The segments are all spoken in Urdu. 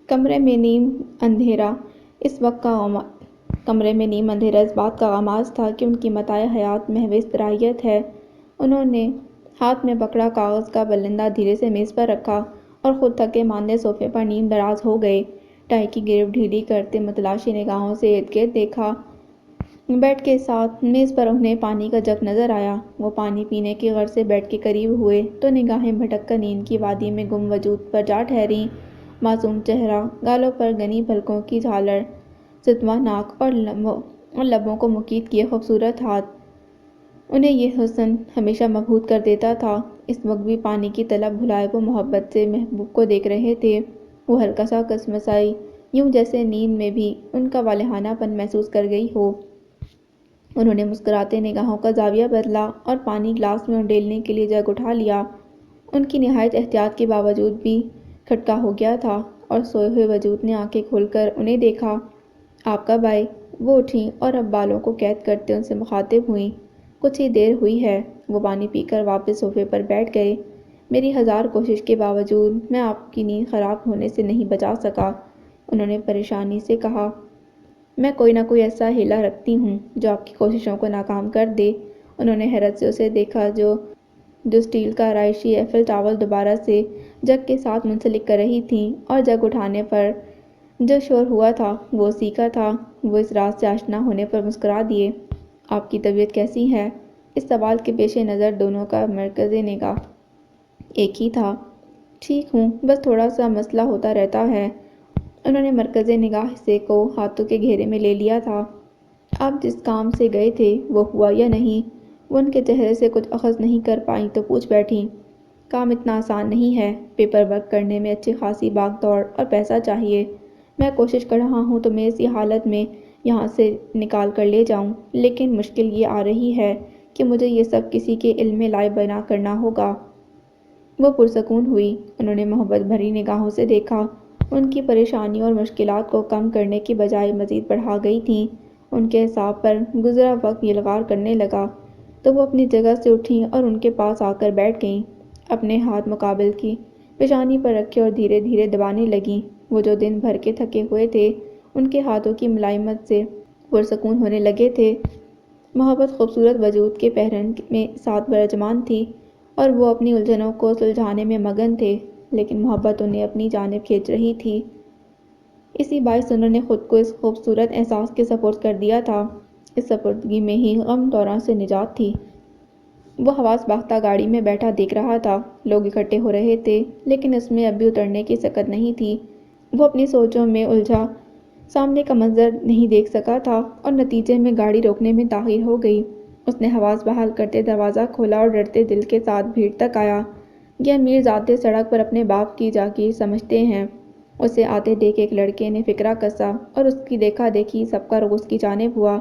کمرے میں نیم اندھیرا اس بات کا آغاز تھا کہ ان کی متاع حیات محو استراحت ہے۔ انہوں نے ہاتھ میں پکڑا کاغذ کا بلندہ دھیرے سے میز پر رکھا اور خود تھکے ماندے صوفے پر نیم دراز ہو گئے۔ ٹائی کی گرفت ڈھیلی کرتے متلاشی نگاہوں سے ارد گرد دیکھا۔ بیڈ کے ساتھ میز پر انہیں پانی کا جگ نظر آیا۔ وہ پانی پینے کی غرض سے بیڈ کے قریب ہوئے تو نگاہیں بھٹک کر نیند کی وادی میں گم وجود پر جا ٹھہریں۔ معصوم چہرہ، گالوں پر گھنی پلکوں کی جھالر، ستواں ناک اور لبوں کو مکیت کیے خوبصورت ہاتھ، انہیں یہ حسن ہمیشہ مبہوت کر دیتا تھا۔ اس وقت بھی پانی کی طلب بھلائے وہ محبت سے محبوب کو دیکھ رہے تھے۔ وہ ہلکا سا کسمسائی، یوں جیسے نیند میں بھی ان کا والہانہ پن محسوس کر گئی ہو۔ انہوں نے مسکراتے نگاہوں کا زاویہ بدلا اور پانی گلاس میں انڈیلنے کے لیے جگ اٹھا لیا۔ ان کی نہایت احتیاط کے باوجود بھی کھٹکا ہو گیا تھا اور سوئے ہوئے وجود نے آنکھیں کھول کر انہیں دیکھا۔ آپ کب آئے؟ وہ اٹھیں اور اب بالوں کو قید کرتے ان سے مخاطب ہوئیں۔ کچھ ہی دیر ہوئی ہے۔ وہ پانی پی کر واپس صوفے پر بیٹھ گئے۔ میری ہزار کوشش کے باوجود میں آپ کی نیند خراب ہونے سے نہیں بچا سکا، انہوں نے پریشانی سے کہا۔ میں کوئی نہ کوئی ایسا ہیلا رکھتی ہوں جو آپ کی کوششوں کو ناکام کر دے۔ انہوں نے حیرت سے اسے دیکھا جو اسٹیل کا آرائشی ایفل ٹاول دوبارہ سے جگ کے ساتھ منسلک کر رہی تھیں اور جگ اٹھانے پر جو شور ہوا تھا وہ اسی کا تھا۔ وہ اس راز سے آشنا ہونے پر مسکرا دیے۔ آپ کی طبیعت کیسی ہے؟ اس سوال کے پیش نظر دونوں کا مرکز نگاہ ایک ہی تھا۔ ٹھیک ہوں، بس تھوڑا سا مسئلہ ہوتا رہتا ہے۔ انہوں نے مرکز نگاہ حصے کو ہاتھوں کے گھیرے میں لے لیا تھا۔ آپ جس کام سے گئے تھے وہ ہوا یا نہیں؟ وہ ان کے چہرے سے کچھ اخذ نہیں کر پائیں تو پوچھ بیٹھیں۔ کام اتنا آسان نہیں ہے۔ پیپر ورک کرنے میں اچھی خاصی بھاگ دوڑ اور پیسہ چاہیے۔ میں کوشش کر رہا ہوں تو میں اسی حالت میں یہاں سے نکال کر لے جاؤں، لیکن مشکل یہ آ رہی ہے کہ مجھے یہ سب کسی کے علم میں لائے بنا کرنا ہوگا۔ وہ پرسکون ہوئی۔ انہوں نے محبت بھری نگاہوں سے دیکھا۔ ان کی پریشانی اور مشکلات کو کم کرنے کی بجائے مزید بڑھا گئی تھیں۔ ان کے اعصاب پر گزرا وقت یلغار کرنے لگا تو وہ اپنی جگہ سے اٹھیں اور ان کے پاس آ کر بیٹھ گئیں۔ اپنے ہاتھ مقابل کی پیشانی پر رکھے اور دھیرے دھیرے دبانے لگیں۔ وہ جو دن بھر کے تھکے ہوئے تھے، ان کے ہاتھوں کی ملائمت سے پرسکون ہونے لگے تھے۔ محبت خوبصورت وجود کے پیرہن میں ساتھ برجمان تھی اور وہ اپنی الجھنوں کو سلجھانے میں مگن تھے، لیکن محبت انہیں اپنی جانب کھینچ رہی تھی۔ اسی باعث انہوں نے خود کو اس خوبصورت احساس کے سپرد کر دیا تھا۔ اس سپردگی میں ہی غم طوراں سے نجات تھی۔ وہ حواس باختہ گاڑی میں بیٹھا دیکھ رہا تھا۔ لوگ اکٹھے ہو رہے تھے، لیکن اس میں اب بھی اترنے کی سکت نہیں تھی۔ وہ اپنی سوچوں میں الجھا، سامنے کا منظر نہیں دیکھ سکا تھا اور نتیجے میں گاڑی روکنے میں تاخیر ہو گئی۔ اس نے حواس بحال کرتے دروازہ کھولا اور ڈرتے دل کے ساتھ بھیڑ تک آیا۔ یہ امیر زادے سڑک پر اپنے باپ کی جاگیر سمجھتے ہیں۔ اسے آتے دیکھ ایک لڑکے نے فقرہ کسا اور اس کی دیکھا دیکھی سب کا رخ اس کی جانب ہوا۔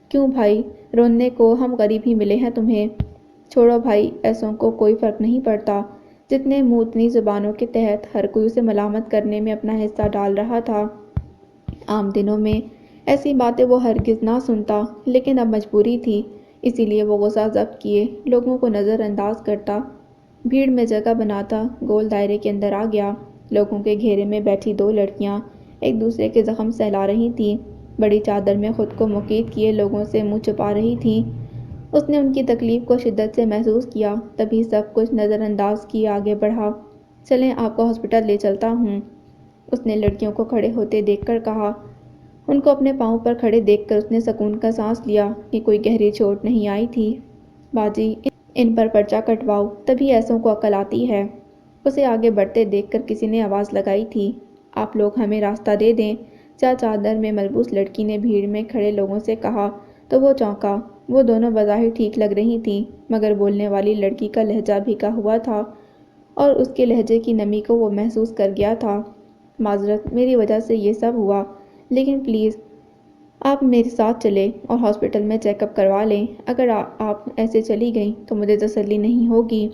کیوں بھائی، رونے کو ہم غریب ہی ملے ہیں تمہیں؟ چھوڑو بھائی، ایسوں کو کوئی فرق نہیں پڑتا۔ جتنے منہ اتنی زبانوں کے تحت ہر کوئی اسے ملامت کرنے میں اپنا حصہ ڈال رہا تھا۔ عام دنوں میں ایسی باتیں وہ ہرگز نہ سنتا، لیکن اب مجبوری تھی، اسی لیے وہ غصہ ضبط کیے لوگوں کو نظر انداز کرتا، بھیڑ میں جگہ بناتا گول دائرے کے اندر آ گیا۔ لوگوں کے گھیرے میں بیٹھی دو لڑکیاں ایک دوسرے کے زخم سہلا رہی تھیں، بڑی چادر میں خود کو مقید کیے لوگوں سے منہ چھپا رہی تھیں۔ اس نے ان کی تکلیف کو شدت سے محسوس کیا، تبھی سب کچھ نظر انداز کیے آگے بڑھا۔ چلیں آپ کو ہاسپٹل لے چلتا ہوں، اس نے لڑکیوں کو کھڑے ہوتے دیکھ کر کہا۔ ان کو اپنے پاؤں پر کھڑے دیکھ کر اس نے سکون کا سانس لیا کہ کوئی گہری چوٹ نہیں آئی تھی۔ باجی، ان پر پرچہ کٹواؤ، تبھی ایسوں کو عقل آتی ہے۔ اسے آگے بڑھتے دیکھ کر کسی نے آواز لگائی تھی۔ آپ لوگ ہمیں راستہ دے دیں، چادر میں ملبوس لڑکی نے بھیڑ میں کھڑے لوگوں سے کہا تو وہ چونکا۔ وہ دونوں بظاہر ٹھیک لگ رہی تھیں، مگر بولنے والی لڑکی کا لہجہ بھیگا ہوا تھا اور اس کے لہجے کی نمی کو وہ محسوس کر گیا تھا۔ معذرت، میری وجہ سے یہ سب ہوا، لیکن پلیز آپ میرے ساتھ چلیں اور ہاسپٹل میں چیک اپ کروا لیں۔ اگر آپ ایسے چلی گئیں تو مجھے تسلی نہیں ہوگی۔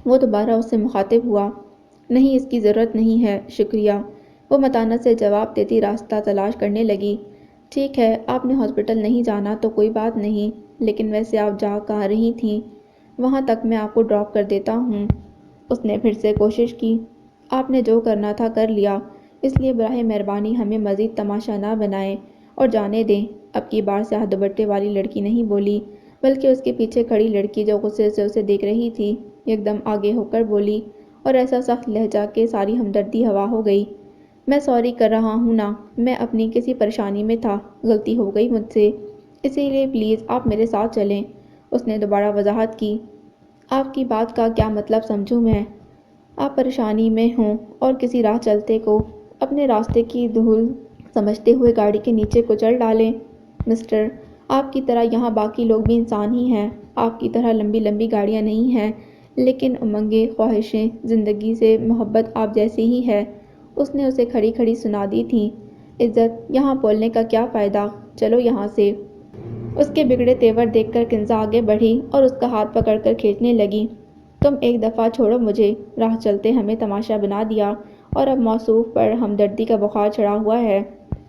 وہ دوبارہ اس سے مخاطب ہوا۔ نہیں، اس کی ضرورت نہیں ہے، شکریہ، وہ متانت سے جواب دیتی راستہ تلاش کرنے لگی۔ ٹھیک ہے، آپ نے ہاسپٹل نہیں جانا تو کوئی بات نہیں، لیکن ویسے آپ جا کہاں رہی تھیں؟ وہاں تک میں آپ کو ڈراپ کر دیتا ہوں، اس نے پھر سے کوشش کی۔ آپ نے جو کرنا تھا کر لیا، اس لیے براہ مہربانی ہمیں مزید تماشا نہ بنائیں اور جانے دیں۔ اب کی بار سیاہ دوپٹے والی لڑکی نہیں بولی، بلکہ اس کے پیچھے کھڑی لڑکی جو غصے سے اسے دیکھ رہی تھی ایک دم آگے ہو کر بولی اور ایسا سخت لہجہ کہ ساری ہمدردی ہوا ہو گئی۔ میں سوری کر رہا ہوں نا، میں اپنی کسی پریشانی میں تھا، غلطی ہو گئی مجھ سے، اسی لیے پلیز آپ میرے ساتھ چلیں۔ اس نے دوبارہ وضاحت کی۔ آپ کی بات کا کیا مطلب سمجھوں میں؟ آپ پریشانی میں ہوں اور کسی راہ چلتے کو اپنے راستے کی دھول سمجھتے ہوئے گاڑی کے نیچے کچل ڈالیں۔ مسٹر، آپ کی طرح یہاں باقی لوگ بھی انسان ہی ہیں، آپ کی طرح لمبی لمبی گاڑیاں نہیں ہیں، لیکن امنگیں، خواہشیں، زندگی سے محبت آپ جیسی ہی ہے۔ اس نے اسے کھڑی کھڑی سنا دی تھیں۔ عزت، یہاں بولنے کا کیا فائدہ، چلو یہاں سے۔ اس کے بگڑے تیور دیکھ کر کنزا آگے بڑھی اور اس کا ہاتھ پکڑ کر کھینچنے لگی۔ تم ایک دفعہ چھوڑو مجھے، راہ چلتے ہمیں تماشا بنا دیا اور اب موصوف پر ہمدردی کا بخار چڑھا ہوا ہے۔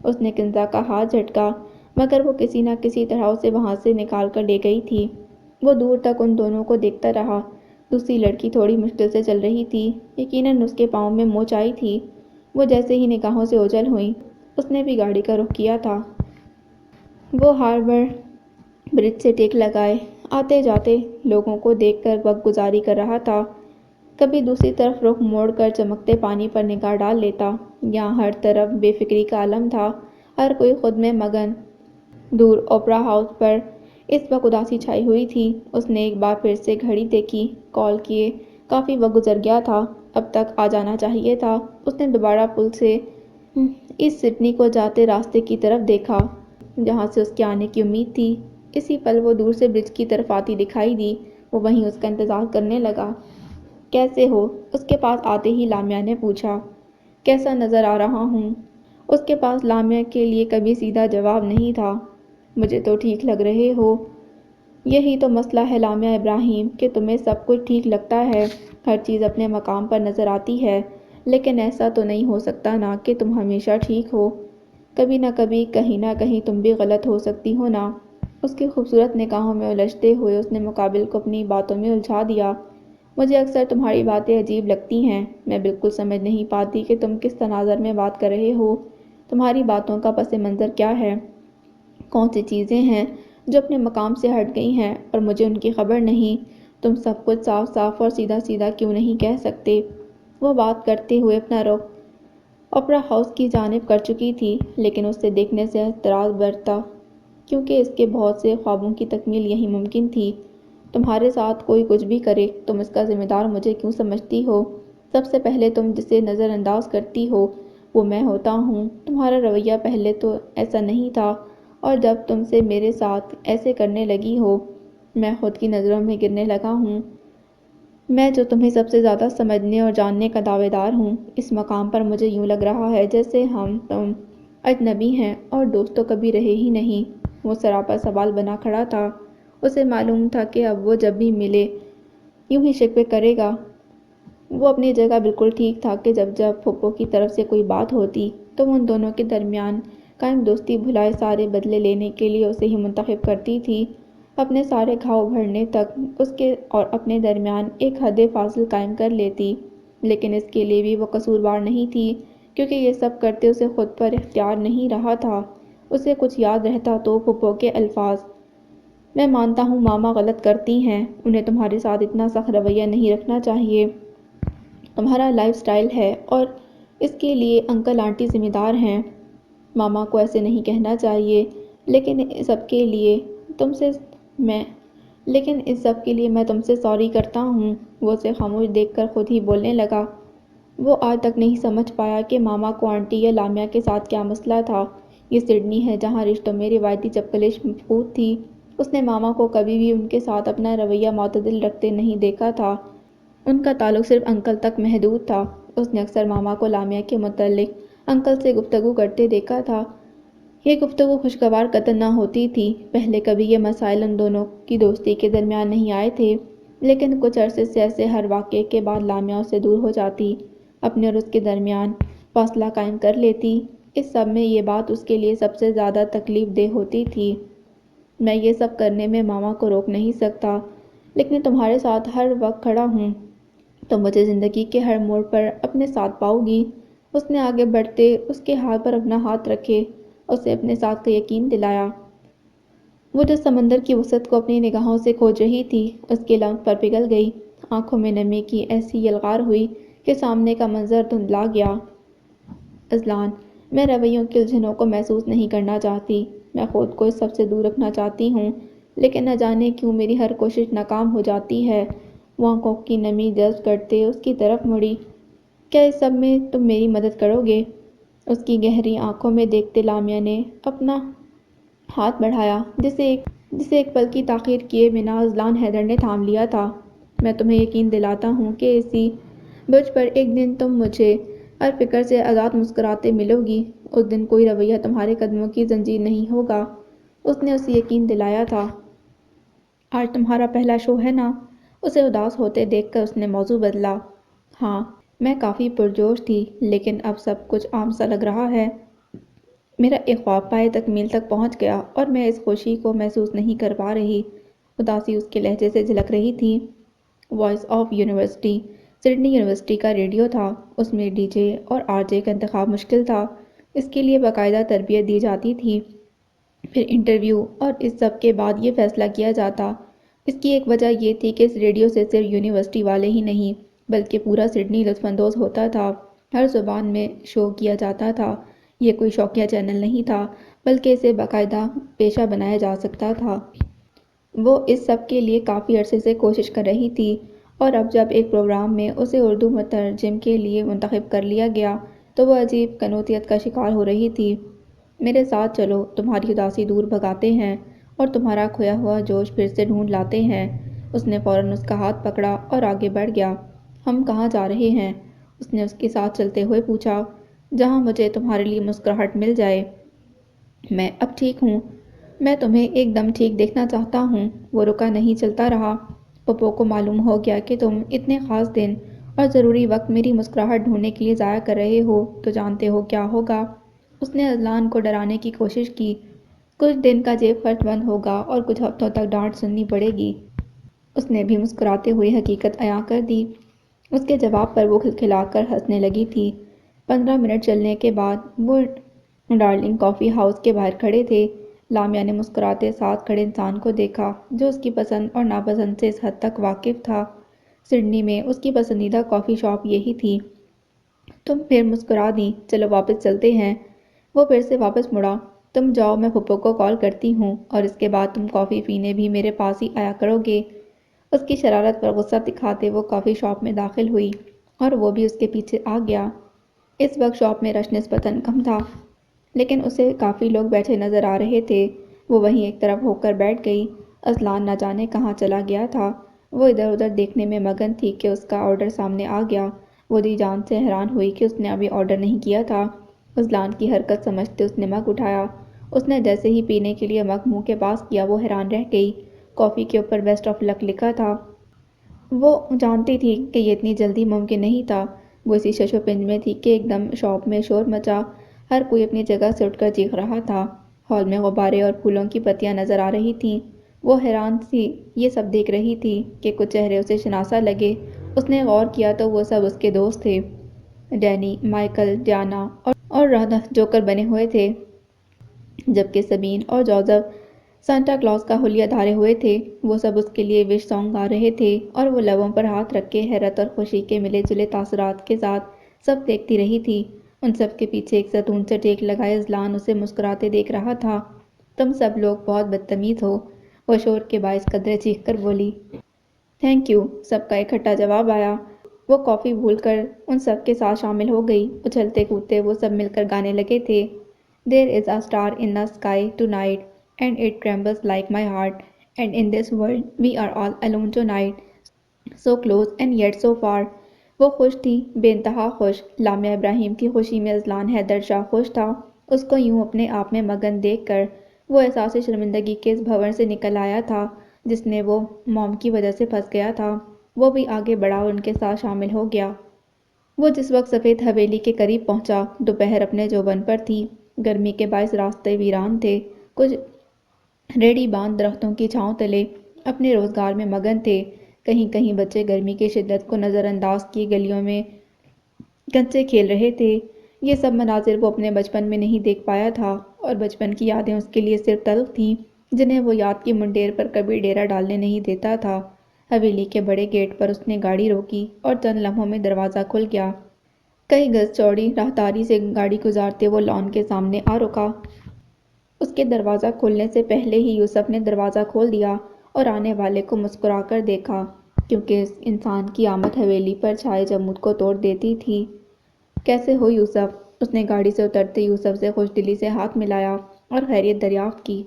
اس نے کنزا کا ہاتھ جھٹکا، مگر وہ کسی نہ کسی طرح اسے وہاں سے نکال کر لے گئی تھی۔ وہ دور تک ان دونوں کو دیکھتا رہا۔ دوسری لڑکی تھوڑی مشکل سے چل رہی تھی، یقیناً اس کے پاؤں میں موچ آئی تھی۔ وہ جیسے ہی نگاہوں سے اوجھل ہوئی، اس نے بھی گاڑی کا رخ کیا تھا۔ وہ ہاربر برج سے ٹیک لگائے آتے جاتے لوگوں کو دیکھ کر وقت گزاری کر رہا تھا۔ کبھی دوسری طرف رخ موڑ کر چمکتے پانی پر نگاہ ڈال لیتا۔ یہاں ہر طرف بے فکری کا عالم تھا، ہر کوئی خود میں مگن۔ دور اوپرا ہاؤس پر اس وقت اداسی چھائی ہوئی تھی۔ اس نے ایک بار پھر سے گھڑی دیکھی، کال کیے کافی وقت گزر گیا تھا، اب تک آ جانا چاہیے تھا۔ اس نے دوبارہ پل سے اس سڈنی کو جاتے راستے کی طرف دیکھا جہاں سے اس کے آنے کی امید تھی۔ اسی پل وہ دور سے برج کی طرف آتی دکھائی دی۔ وہ وہیں اس کا انتظار کرنے لگا۔ کیسے ہو؟ اس کے پاس آتے ہی لامیا نے پوچھا۔ کیسا نظر آ رہا ہوں؟ اس کے پاس لامیا کے لیے کبھی سیدھا جواب نہیں تھا۔ مجھے تو ٹھیک لگ رہے ہو۔ یہی تو مسئلہ ہے لامیا ابراہیم کہ تمہیں سب کچھ ٹھیک لگتا ہے، ہر چیز اپنے مقام پر نظر آتی ہے، لیکن ایسا تو نہیں ہو سکتا نا کہ تم ہمیشہ ٹھیک ہو، کبھی نہ کبھی کہیں نہ کہیں تم بھی غلط ہو سکتی ہو نا۔ اس کی خوبصورت نگاہوں میں الجھتے ہوئے اس نے مقابل کو اپنی باتوں میں الجھا دیا۔ مجھے اکثر تمہاری باتیں عجیب لگتی ہیں، میں بالکل سمجھ نہیں پاتی کہ تم کس تناظر میں بات کر رہے ہو، تمہاری باتوں کا پس منظر کیا ہے، کون سی چیزیں ہیں جو اپنے مقام سے ہٹ گئی ہیں اور مجھے ان کی خبر نہیں، تم سب کچھ صاف صاف اور سیدھا سیدھا کیوں نہیں کہہ سکتے؟ وہ بات کرتے ہوئے اپنا رخ اوپرا ہاؤس کی جانب کر چکی تھی، لیکن اس سے دیکھنے سے اعتراض برتا، کیونکہ اس کے بہت سے خوابوں کی تکمیل یہی ممکن تھی۔ تمہارے ساتھ کوئی کچھ بھی کرے، تم اس کا ذمہ دار مجھے کیوں سمجھتی ہو؟ سب سے پہلے تم جسے نظر انداز کرتی ہو وہ میں ہوتا ہوں۔ تمہارا رویہ پہلے تو ایسا نہیں تھا، اور جب تم سے میرے ساتھ ایسے کرنے لگی ہو، میں خود کی نظروں میں گرنے لگا ہوں۔ میں جو تمہیں سب سے زیادہ سمجھنے اور جاننے کا دعوے دار ہوں، اس مقام پر مجھے یوں لگ رہا ہے جیسے ہم تم اجنبی ہیں اور دوست تو کبھی رہے ہی نہیں۔ وہ سراپا سوال بنا کھڑا تھا۔ اسے معلوم تھا کہ اب وہ جب بھی ملے یوں ہی شکوے کرے گا۔ وہ اپنی جگہ بالکل ٹھیک تھا کہ جب جب پھپھو کی طرف سے کوئی بات ہوتی تو وہ ان دونوں کے درمیان قائم دوستی بھلائے سارے بدلے لینے کے لیے اسے ہی منتخب کرتی تھی۔ اپنے سارے گھاؤ بھرنے تک اس کے اور اپنے درمیان ایک حد فاصل قائم کر لیتی، لیکن اس کے لیے بھی وہ قصوروار نہیں تھی، کیونکہ یہ سب کرتے اسے خود پر اختیار نہیں رہا تھا۔ اسے کچھ یاد رہتا تو پھپھو کے الفاظ، میں مانتا ہوں ماما غلط کرتی ہیں، انہیں تمہارے ساتھ اتنا سخت رویہ نہیں رکھنا چاہیے، تمہارا لائف سٹائل ہے اور اس کے لیے انکل آنٹی ذمہ دار ہیں، ماما کو ایسے نہیں کہنا چاہیے، لیکن اس سب کے لیے میں تم سے سوری کرتا ہوں۔ وہ اسے خاموش دیکھ کر خود ہی بولنے لگا۔ وہ آج تک نہیں سمجھ پایا کہ ماما کو آنٹی یا لامیا کے ساتھ کیا مسئلہ تھا۔ یہ سڈنی ہے جہاں رشتوں میں روایتی چپکلش مفقود تھی۔ اس نے ماما کو کبھی بھی ان کے ساتھ اپنا رویہ معتدل رکھتے نہیں دیکھا تھا۔ ان کا تعلق صرف انکل تک محدود تھا۔ اس نے اکثر ماما کو لامیا کے متعلق انکل سے گفتگو کرتے دیکھا تھا۔ یہ گفتگو خوشگوار قطعاً نہ ہوتی تھی۔ پہلے کبھی یہ مسائل ان دونوں کی دوستی کے درمیان نہیں آئے تھے، لیکن کچھ عرصے سے ایسے ہر واقعے کے بعد لامیا اس سے دور ہو جاتی، اپنے اور اس کے درمیان فاصلہ قائم کر لیتی۔ اس سب میں یہ بات اس کے لیے سب سے زیادہ تکلیف دہ ہوتی تھی۔ میں یہ سب کرنے میں ماما کو روک نہیں سکتا، لیکن تمہارے ساتھ ہر وقت کھڑا ہوں، تو مجھے زندگی کے ہر موڑ پر اپنے ساتھ پاؤ گی۔ اس نے آگے بڑھتے اس کے ہاتھ پر اپنا ہاتھ رکھے، اسے اپنے ساتھ کا یقین دلایا۔ وہ جو سمندر کی وسعت کو اپنی نگاہوں سے کھوج رہی تھی، اس کی لمح پر پگھل گئی۔ آنکھوں میں نمی کی ایسی یلغار ہوئی کہ سامنے کا منظر دھندلا گیا۔ اذلان، میں رویوں کی الجھنوں کو محسوس نہیں کرنا چاہتی، میں خود کو اس سب سے دور رکھنا چاہتی ہوں، لیکن نہ جانے کیوں میری ہر کوشش ناکام ہو جاتی ہے۔ وہ آنکھوں کی نمی جذب کرتے اس کی طرف مڑی۔ کیا اس سب میں تم میری مدد کرو گے؟ اس کی گہری آنکھوں میں دیکھتے لامیا نے اپنا ہاتھ بڑھایا، جسے ایک پل کی تاخیر کیے بنا اذلان حیدر نے تھام لیا تھا۔ میں تمہیں یقین دلاتا ہوں کہ اسی برج پر ایک دن تم مجھے ہر فکر سے آزاد مسکراتے ملو گی۔ اس دن کوئی رویہ تمہارے قدموں کی زنجیر نہیں ہوگا۔ اس نے اسے یقین دلایا تھا۔ آج تمہارا پہلا شو ہے نا؟ اسے اداس ہوتے دیکھ کر اس نے موضوع بدلا۔ ہاں، میں کافی پرجوش تھی، لیکن اب سب کچھ عام سا لگ رہا ہے۔ میرا ایک خواب پائے تکمیل تک پہنچ گیا اور میں اس خوشی کو محسوس نہیں کر پا رہی۔ اداسی اس کے لہجے سے جھلک رہی تھی۔ Voice of university Sydney university کا ریڈیو تھا۔ اس میں ڈی جے اور آر جے کا انتخاب مشکل تھا۔ اس کے لیے باقاعدہ تربیت دی جاتی تھی، پھر انٹرویو، اور اس سب کے بعد یہ فیصلہ کیا جاتا۔ اس کی ایک وجہ یہ تھی کہ اس ریڈیو سے صرف یونیورسٹی والے ہی نہیں بلکہ پورا سڈنی لطف اندوز ہوتا تھا۔ ہر زبان میں شو کیا جاتا تھا۔ یہ کوئی شوقیہ چینل نہیں تھا بلکہ اسے باقاعدہ پیشہ بنایا جا سکتا تھا۔ وہ اس سب کے لیے کافی عرصے سے کوشش کر رہی تھی، اور اب جب ایک پروگرام میں اسے اردو مترجم کے لیے منتخب کر لیا گیا تو وہ عجیب قنوطیت کا شکار ہو رہی تھی۔ میرے ساتھ چلو، تمہاری اداسی دور بھگاتے ہیں اور تمہارا کھویا ہوا جوش پھر سے ڈھونڈ لاتے ہیں۔ اس نے فوراً اس کا ہاتھ پکڑا اور آگے بڑھ گیا۔ ہم کہاں جا رہے ہیں؟ اس نے اس کے ساتھ چلتے ہوئے پوچھا۔ جہاں مجھے تمہارے لیے مسکراہٹ مل جائے۔ میں اب ٹھیک ہوں۔ میں تمہیں ایک دم ٹھیک دیکھنا چاہتا ہوں۔ وہ رکا نہیں، چلتا رہا۔ پپو کو معلوم ہو گیا کہ تم اتنے خاص دن اور ضروری وقت میری مسکراہٹ ڈھونڈنے کے لیے ضائع کر رہے ہو تو جانتے ہو کیا ہوگا؟ اس نے اذلان کو ڈرانے کی کوشش کی۔ کچھ دن کا جیب خرچ بند ہوگا اور کچھ ہفتوں تک ڈانٹ سننی پڑے گی۔ اس نے بھی مسکراتے ہوئے حقیقت عیاں کر دی۔ اس کے جواب پر وہ کھلکھلا کر ہنسنے لگی تھی۔ 15 منٹ چلنے کے بعد وہ ڈارلنگ کافی ہاؤس کے باہر کھڑے تھے۔ لامیا نے مسکراتے ساتھ کھڑے انسان کو دیکھا جو اس کی پسند اور ناپسند سے اس حد تک واقف تھا۔ سڈنی میں اس کی پسندیدہ کافی شاپ یہی تھی۔ تم پھر مسکرا دیں۔ چلو واپس چلتے ہیں۔ وہ پھر سے واپس مڑا۔ تم جاؤ، میں پھپھو کو کال کرتی ہوں اور اس کے بعد تم کافی پینے بھی میرے پاس ہی آیا کرو گے۔ اس کی شرارت پر غصہ دکھاتے وہ کافی شاپ میں داخل ہوئی اور وہ بھی اس کے پیچھے آ گیا۔ اس وقت شاپ میں رش نسبتاً کم تھا، لیکن اسے کافی لوگ بیٹھے نظر آ رہے تھے۔ وہ وہیں ایک طرف ہو کر بیٹھ گئی۔ اذلان نہ جانے کہاں چلا گیا تھا۔ وہ ادھر ادھر دیکھنے میں مگن تھی کہ اس کا آرڈر سامنے آ گیا۔ وہ دی جان سے حیران ہوئی کہ اس نے ابھی آرڈر نہیں کیا تھا۔ اذلان کی حرکت سمجھتے اس نے مگ اٹھایا۔ اس نے جیسے ہی پینے کے لیے مگ منہ کے پاس کیا وہ حیران رہ گئی۔ کافی کے اوپر بیسٹ آف لک لکھا تھا۔ وہ جانتی تھی کہ یہ اتنی جلدی ممکن نہیں تھا۔ وہ اسی شش و پنج میں تھی کہ ایک دم شاپ میں شور مچا۔ ہر کوئی اپنی جگہ سے اٹھ کر چیخ رہا تھا۔ ہال میں غبارے اور پھولوں کی پتیاں نظر آ رہی تھیں۔ وہ حیران سی یہ سب دیکھ رہی تھی کہ کچھ چہرے اسے شناسا لگے۔ اس نے غور کیا تو وہ سب اس کے دوست تھے۔ ڈینی، مائیکل، ڈیانا اور رادا جوکر بنے ہوئے تھے، جبکہ سبین اور جوزف سانتا کلاز کا حلیہ دھارے ہوئے تھے۔ وہ سب اس کے لیے وش سانگ گا رہے تھے اور وہ لبوں پر ہاتھ رکھ کے حیرت اور خوشی کے ملے جلے تاثرات کے ساتھ سب دیکھتی رہی تھی۔ ان سب کے پیچھے ایک ستون سے ٹیک لگائے اذلان اسے مسکراتے دیکھ رہا تھا۔ تم سب لوگ بہت بدتمیز ہو، وہ شور کے باعث قدرے چیخ کر بولی۔ تھینک یو، سب کا اکٹھا جواب آیا۔ وہ کافی بھول کر ان سب کے ساتھ شامل ہو گئی۔ اچھلتے کودتے وہ سب مل کر گانے لگے تھے۔ There is a star in the sky tonight, and it trembles like my heart, and in this world we are all alone tonight, so close and yet so far. وہ خوش تھی، بے انتہا خوش۔ لامیا ابراہیم کی خوشی میں اذلان حیدر شاہ خوش تھا۔ اس کو یوں اپنے آپ میں مگن دیکھ کر وہ احساس شرمندگی کے اس بھنور سے نکل آیا تھا جس نے وہ موم کی وجہ سے پھنس گیا تھا۔ وہ بھی آگے بڑھا اور ان کے ساتھ شامل ہو گیا۔ وہ جس وقت سفید حویلی کے قریب پہنچا، دوپہر اپنے جوبن پر تھی۔ گرمی کے باعث راستے ویران تھے۔ کچھ ریڑھی باندھ درختوں کی چھاؤں تلے اپنے روزگار میں مگن تھے۔ کہیں کہیں بچے گرمی کی شدت کو نظر انداز کیے گلیوں میں کنچے کھیل رہے تھے۔ یہ سب مناظر وہ اپنے بچپن میں نہیں دیکھ پایا تھا، اور بچپن کی یادیں اس کے لیے صرف تلخ تھیں، جنہیں وہ یاد کی منڈیر پر کبھی ڈیرا ڈالنے نہیں دیتا تھا۔ حویلی کے بڑے گیٹ پر اس نے گاڑی روکی اور چند لمحوں میں دروازہ کھل گیا۔ کئی گز چوڑی راہداری سے گاڑی گزارتے وہ لان کے سامنے آ رکا۔ اس کے دروازہ کھلنے سے پہلے ہی یوسف نے دروازہ کھول دیا اور آنے والے کو مسکرا کر دیکھا، کیونکہ اس انسان کی آمد حویلی پر چھائے جمود کو توڑ دیتی تھی۔ کیسے ہو یوسف؟ اس نے گاڑی سے اترتے یوسف سے خوش دلی سے ہاتھ ملایا اور خیریت دریافت کی۔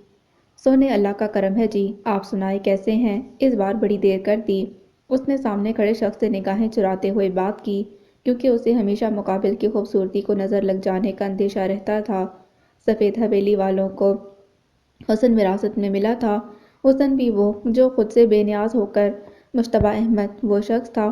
سونے اللہ کا کرم ہے جی، آپ سنائے کیسے ہیں؟ اس بار بڑی دیر کر دی۔ اس نے سامنے کھڑے شخص سے نگاہیں چراتے ہوئے بات کی، کیونکہ اسے ہمیشہ مقابل کی خوبصورتی کو نظر لگ جانے کا اندیشہ رہتا تھا۔ سفید حویلی والوں کو حسن وراثت میں ملا تھا، حسن بھی وہ جو خود سے بے نیاز ہو کر مجتبیٰ احمد وہ شخص تھا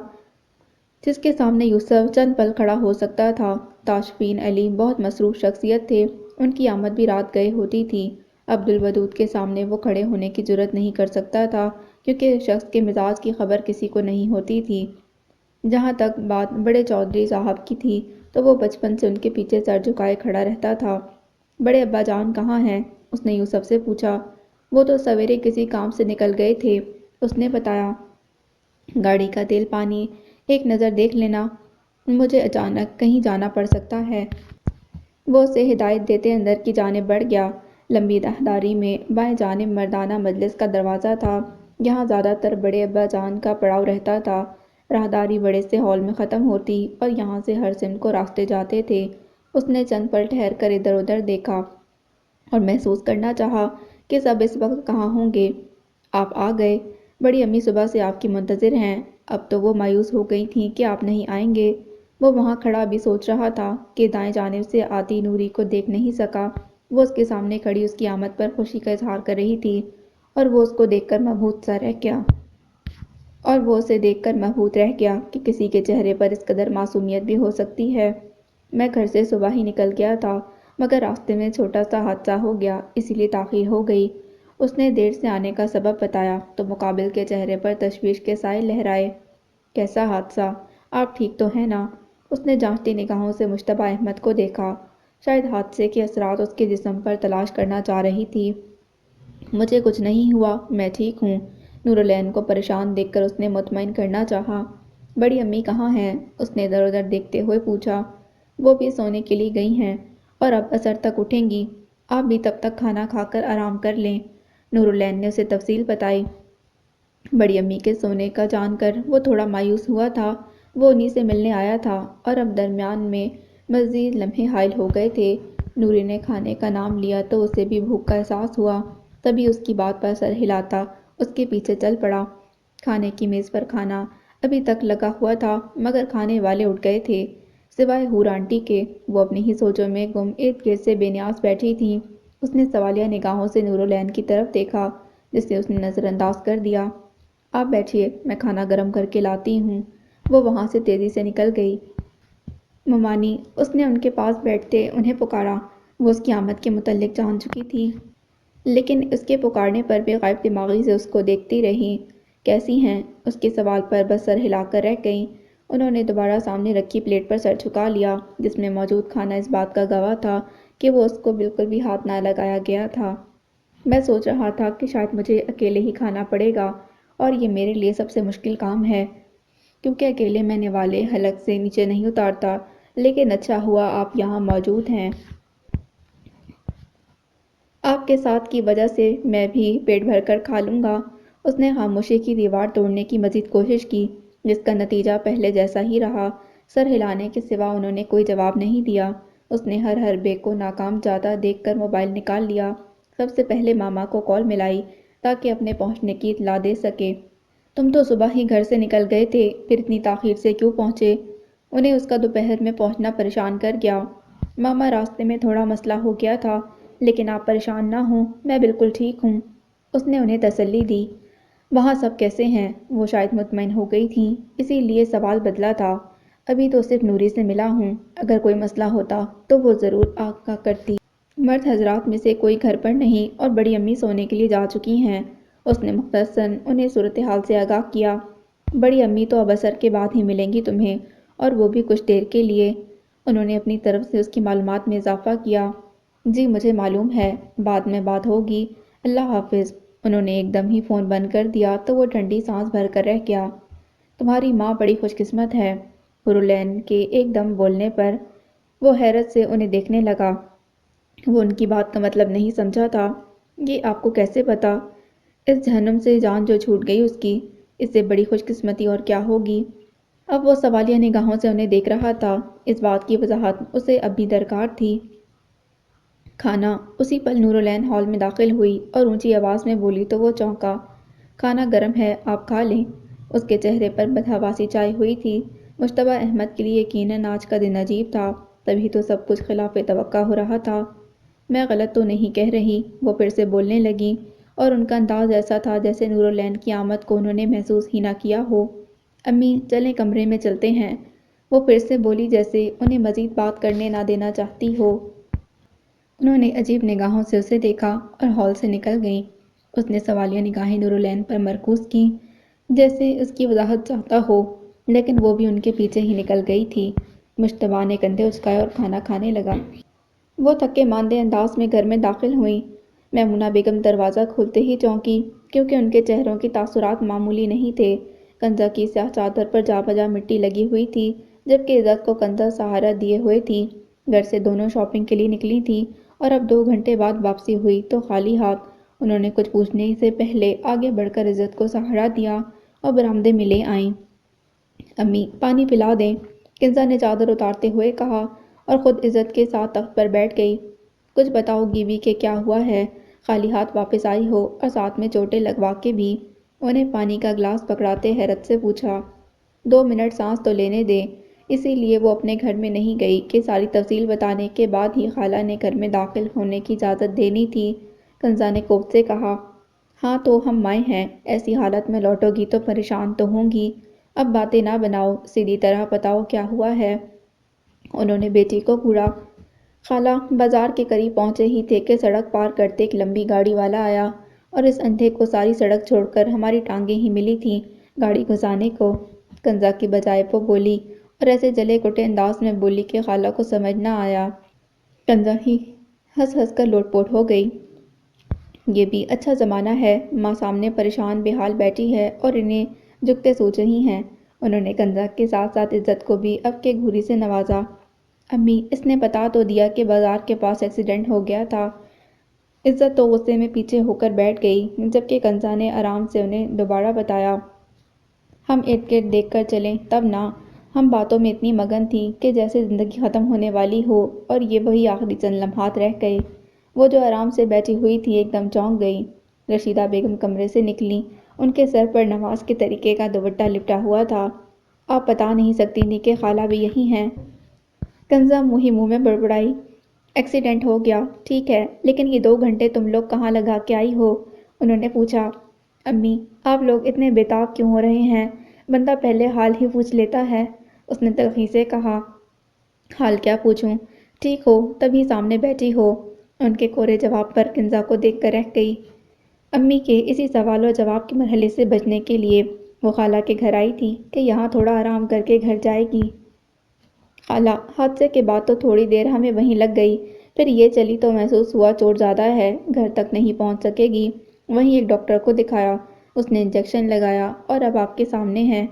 جس کے سامنے یوسف چند پل کھڑا ہو سکتا تھا۔ تاشفین علی بہت مصروف شخصیت تھے، ان کی آمد بھی رات گئے ہوتی تھی۔ عبدالودود کے سامنے وہ کھڑے ہونے کی جرأت نہیں کر سکتا تھا، کیونکہ اس شخص کے مزاج کی خبر کسی کو نہیں ہوتی تھی۔ جہاں تک بات بڑے چودھری صاحب کی تھی تو وہ بچپن سے ان کے پیچھے سر جھکائے کھڑا رہتا تھا۔ بڑے ابا جان کہاں ہیں؟ اس نے یوسف سے پوچھا۔ وہ تو سویرے کسی کام سے نکل گئے تھے، اس نے بتایا۔ گاڑی کا تیل پانی ایک نظر دیکھ لینا، مجھے اچانک کہیں جانا پڑ سکتا ہے۔ وہ اسے ہدایت دیتے اندر کی جانب بڑھ گیا۔ لمبی راہداری میں بائیں جانب مردانہ مجلس کا دروازہ تھا، یہاں زیادہ تر بڑے ابا جان کا پڑاؤ رہتا تھا۔ راہداری بڑے سے ہال میں ختم ہوتی اور یہاں سے ہر سمت کو راستے جاتے تھے۔ اس نے چند پل ٹھہر کر ادھر ادھر دیکھا اور محسوس کرنا چاہا کہ سب اس وقت کہاں ہوں گے۔ آپ آ گئے، بڑی امی صبح سے آپ کی منتظر ہیں۔ اب تو وہ مایوس ہو گئی تھیں کہ آپ نہیں آئیں گے۔ وہ وہاں کھڑا بھی سوچ رہا تھا کہ دائیں جانب سے آتی نوری کو دیکھ نہیں سکا۔ وہ اس کے سامنے کھڑی اس کی آمد پر خوشی کا اظہار کر رہی تھی، اور وہ اس کو دیکھ کر مبہوت سا رہ گیا۔ اور وہ اسے دیکھ کر مبہوت رہ گیا کہ کسی کے چہرے پر اس قدر معصومیت بھی ہو سکتی ہے۔ میں گھر سے صبح ہی نکل گیا تھا، مگر راستے میں چھوٹا سا حادثہ ہو گیا، اسی لیے تاخیر ہو گئی۔ اس نے دیر سے آنے کا سبب بتایا تو مقابل کے چہرے پر تشویش کے سائے لہرائے۔ کیسا حادثہ؟ آپ ٹھیک تو ہیں نا؟ اس نے جانچتی نگاہوں سے مجتبیٰ احمد کو دیکھا، شاید حادثے کے اثرات اس کے جسم پر تلاش کرنا چاہ رہی تھی۔ مجھے کچھ نہیں ہوا، میں ٹھیک ہوں۔ نورالعین کو پریشان دیکھ کر اس نے مطمئن کرنا چاہا۔ بڑی امی کہاں ہیں؟ اس نے ادھر ادھر دیکھتے ہوئے پوچھا۔ وہ بھی سونے کے لیے گئی ہیں اور اب عصر تک اٹھیں گی، آپ بھی تب تک کھانا کھا کر آرام کر لیں۔ نورالعین نے اسے تفصیل بتائی۔ بڑی امی کے سونے کا جان کر وہ تھوڑا مایوس ہوا تھا، وہ انہی سے ملنے آیا تھا اور اب درمیان میں مزید لمحے حائل ہو گئے تھے۔ نوری نے کھانے کا نام لیا تو اسے بھی بھوک کا احساس ہوا، تبھی اس کی بات پر سر ہلاتا اس کے پیچھے چل پڑا۔ کھانے کی میز پر کھانا ابھی تک لگا ہوا تھا، مگر کھانے والے اٹھ گئے تھے، سوائے حور آنٹی کے۔ وہ اپنی ہی سوچوں میں گم ارد گرد سے بے نیاز بیٹھی تھیں۔ اس نے سوالیہ نگاہوں سے نورالعین کی طرف دیکھا، جسے اس نے نظر انداز کر دیا۔ آپ بیٹھیے، میں کھانا گرم کر کے لاتی ہوں۔ وہ وہاں سے تیزی سے نکل گئی۔ ممانی، اس نے ان کے پاس بیٹھتے انہیں پکارا۔ وہ اس کی آمد کے متعلق جان چکی تھی، لیکن اس کے پکارنے پر بھی غائب دماغی سے اس کو دیکھتی رہیں۔ کیسی ہیں؟ اس کے سوال پر بس سر ہلا کر رہ گئیں۔ انہوں نے دوبارہ سامنے رکھی پلیٹ پر سر جھکا لیا، جس میں موجود کھانا اس بات کا گواہ تھا کہ وہ اس کو بالکل بھی ہاتھ نہ لگایا گیا تھا۔ میں سوچ رہا تھا کہ شاید مجھے اکیلے ہی کھانا پڑے گا، اور یہ میرے لیے سب سے مشکل کام ہے، کیونکہ اکیلے میں نوالے حلق سے نیچے نہیں اتارتا، لیکن اچھا ہوا آپ یہاں موجود ہیں۔ آپ کے ساتھ کی وجہ سے میں بھی پیٹ بھر کر کھا لوں گا۔ اس نے خاموشی کی دیوار توڑنے کی مزید کوشش کی، جس کا نتیجہ پہلے جیسا ہی رہا۔ سر ہلانے کے سوا انہوں نے کوئی جواب نہیں دیا۔ اس نے ہر حربے کو ناکام جاتا دیکھ کر موبائل نکال لیا۔ سب سے پہلے ماما کو کال ملائی تاکہ اپنے پہنچنے کی اطلاع دے سکے۔ تم تو صبح ہی گھر سے نکل گئے تھے، پھر اتنی تاخیر سے کیوں پہنچے؟ انہیں اس کا دوپہر میں پہنچنا پریشان کر گیا۔ ماما، راستے میں تھوڑا مسئلہ ہو گیا تھا، لیکن آپ پریشان نہ ہوں، میں بالکل ٹھیک ہوں۔ اس نے انہیں تسلی دی۔ وہاں سب کیسے ہیں؟ وہ شاید مطمئن ہو گئی تھیں، اسی لیے سوال بدلا تھا۔ ابھی تو صرف نوری سے ملا ہوں، اگر کوئی مسئلہ ہوتا تو وہ ضرور آگاہ کرتی۔ مرد حضرات میں سے کوئی گھر پر نہیں اور بڑی امی سونے کے لیے جا چکی ہیں۔ اس نے مختصراً انہیں صورتحال سے آگاہ کیا۔ بڑی امی تو اب عصر کے بعد ہی ملیں گی تمہیں، اور وہ بھی کچھ دیر کے لیے۔ انہوں نے اپنی طرف سے اس کی معلومات میں اضافہ کیا۔ جی مجھے معلوم ہے، بعد میں بات ہوگی، اللہ حافظ۔ انہوں نے ایک دم ہی فون بند کر دیا تو وہ ٹھنڈی سانس بھر کر رہ گیا۔ تمہاری ماں بڑی خوش قسمت ہے۔ ہرولین کے ایک دم بولنے پر وہ حیرت سے انہیں دیکھنے لگا۔ وہ ان کی بات کا مطلب نہیں سمجھا تھا۔ یہ آپ کو کیسے پتا؟ اس جہنم سے جان جو چھوٹ گئی اس کی، اس سے بڑی خوش قسمتی اور کیا ہوگی؟ اب وہ سوالیہ نگاہوں سے انہیں دیکھ رہا تھا۔ اس بات کی وضاحت اسے اب بھی درکار تھی۔ کھانا؟ اسی پل نورالعین ہال میں داخل ہوئی اور اونچی آواز میں بولی تو وہ چونکا۔ کھانا گرم ہے، آپ کھا لیں۔ اس کے چہرے پر بدحواسی چھائی ہوئی تھی۔ مجتبیٰ احمد کے لیے یقیناً آج کا دن عجیب تھا، تبھی تو سب کچھ خلاف توقع ہو رہا تھا۔ میں غلط تو نہیں کہہ رہی، وہ پھر سے بولنے لگیں، اور ان کا انداز ایسا تھا جیسے نورالعین کی آمد کو انہوں نے محسوس ہی نہ کیا ہو۔ امی چلیں کمرے میں چلتے ہیں، وہ پھر سے بولی جیسے انہیں مزید بات کرنے نہ دینا چاہتی ہو۔ انہوں نے عجیب نگاہوں سے اسے دیکھا اور ہال سے نکل گئیں۔ اس نے سوالیہ نگاہیں نورالعین پر مرکوز کیں، جیسے اس کی وضاحت چاہتا ہو، لیکن وہ بھی ان کے پیچھے ہی نکل گئی تھی۔ مجتبیٰ نے کندھے اچکائے اور کھانا کھانے لگا۔ وہ تھکے ماندے انداز میں گھر میں داخل ہوئیں۔ میمونہ بیگم دروازہ کھولتے ہی چونکی، کیونکہ ان کے چہروں کے تاثرات معمولی نہیں تھے۔ کنزا کی سیاہ چادر پر جا بجا مٹی لگی ہوئی تھی، جبکہ عزت کو کنزا سہارا دیے ہوئے تھی۔ گھر سے دونوں شاپنگ کے لیے نکلی تھیں اور اب 2 گھنٹے بعد واپسی ہوئی تو خالی ہاتھ۔ انہوں نے کچھ پوچھنے سے پہلے آگے بڑھ کر عزت کو سہارا دیا اور برآمدے میں لے آئیں۔ امی پانی پلا دیں، کنزا نے چادر اتارتے ہوئے کہا اور خود عزت کے ساتھ تخت پر بیٹھ گئی۔ کچھ بتاؤ گیوی کہ کیا ہوا ہے؟ خالی ہاتھ واپس آئی ہو اور ساتھ میں چوٹیں لگوا کے بھی؟ انہیں پانی کا گلاس پکڑاتے حیرت سے پوچھا۔ 2 منٹ سانس تو لینے دیں۔ اسی لیے وہ اپنے گھر میں نہیں گئی کہ ساری تفصیل بتانے کے بعد ہی خالہ نے گھر میں داخل ہونے کی اجازت دینی تھی۔ کنزا نے کوفت سے کہا۔ ہاں تو ہم مائیں ہیں، ایسی حالت میں لوٹو گی تو پریشان تو ہوں گی۔ اب باتیں نہ بناؤ، سیدھی طرح بتاؤ کیا ہوا ہے؟ انہوں نے بیٹی کو گھوڑا۔ خالہ بازار کے قریب پہنچے ہی تھے کہ سڑک پار کرتے ایک لمبی گاڑی والا آیا، اور اس اندھے کو ساری سڑک چھوڑ کر ہماری ٹانگیں ہی ملی تھیں گاڑی گھسانے کو۔ کنزا کی بجائے وہ بولی، اور ایسے جلے کٹے انداز میں بولی کہ خالہ کو سمجھ نہ آیا۔ کنزا ہی ہنس ہنس کر لوٹ پوٹ ہو گئی۔ یہ بھی اچھا زمانہ ہے، ماں سامنے پریشان بے حال بیٹھی ہے اور انہیں جھکتے سوچ رہی ہیں۔ انہوں نے کنزا کے ساتھ ساتھ عزت کو بھی اب کے گھوری سے نوازا۔ امی اس نے بتا تو دیا کہ بازار کے پاس ایکسیڈنٹ ہو گیا تھا۔ عزت تو غصے میں پیچھے ہو کر بیٹھ گئی، جبکہ کنزا نے آرام سے انہیں دوبارہ بتایا۔ ہم ارد گرد دیکھ کر چلیں تب نہ، ہم باتوں میں اتنی مگن تھیں کہ جیسے زندگی ختم ہونے والی ہو اور یہ وہی آخری چند لمحات رہ گئے۔ وہ جو آرام سے بیٹھی ہوئی تھی ایک دم چونک گئی۔ رشیدہ بیگم کمرے سے نکلیں، ان کے سر پر نماز کے طریقے کا دوپٹہ لپٹا ہوا تھا۔ آپ بتا نہیں سکتی تھیں کہ خالہ بھی یہی ہیں؟ کنزا منہ ہی منہ میں بڑبڑائی۔ ایکسیڈنٹ ہو گیا، ٹھیک ہے، لیکن یہ 2 گھنٹے تم لوگ کہاں لگا کے آئی ہو؟ انہوں نے پوچھا۔ امی آپ لوگ اتنے بے تاب کیوں ہو رہے ہیں؟ بندہ پہلے حال ہی پوچھ لیتا ہے، اس نے تلخی سے کہا۔ حال کیا پوچھوں؟ ٹھیک ہو تبھی سامنے بیٹھی ہو؟ ان کے کورے جواب پر کنزا کو دیکھ کر رہ گئی۔ امی کے اسی سوال و جواب کے مرحلے سے بچنے کے لیے وہ خالہ کے گھر آئی تھی کہ یہاں تھوڑا آرام کر کے گھر جائے گی۔ خالہ حادثے کے بعد تو تھوڑی دیر ہمیں وہیں لگ گئی، پھر یہ چلی تو محسوس ہوا چوٹ زیادہ ہے، گھر تک نہیں پہنچ سکے گی۔ وہیں ایک ڈاکٹر کو دکھایا، اس نے انجیکشن لگایا اور اب آپ کے سامنے ہے۔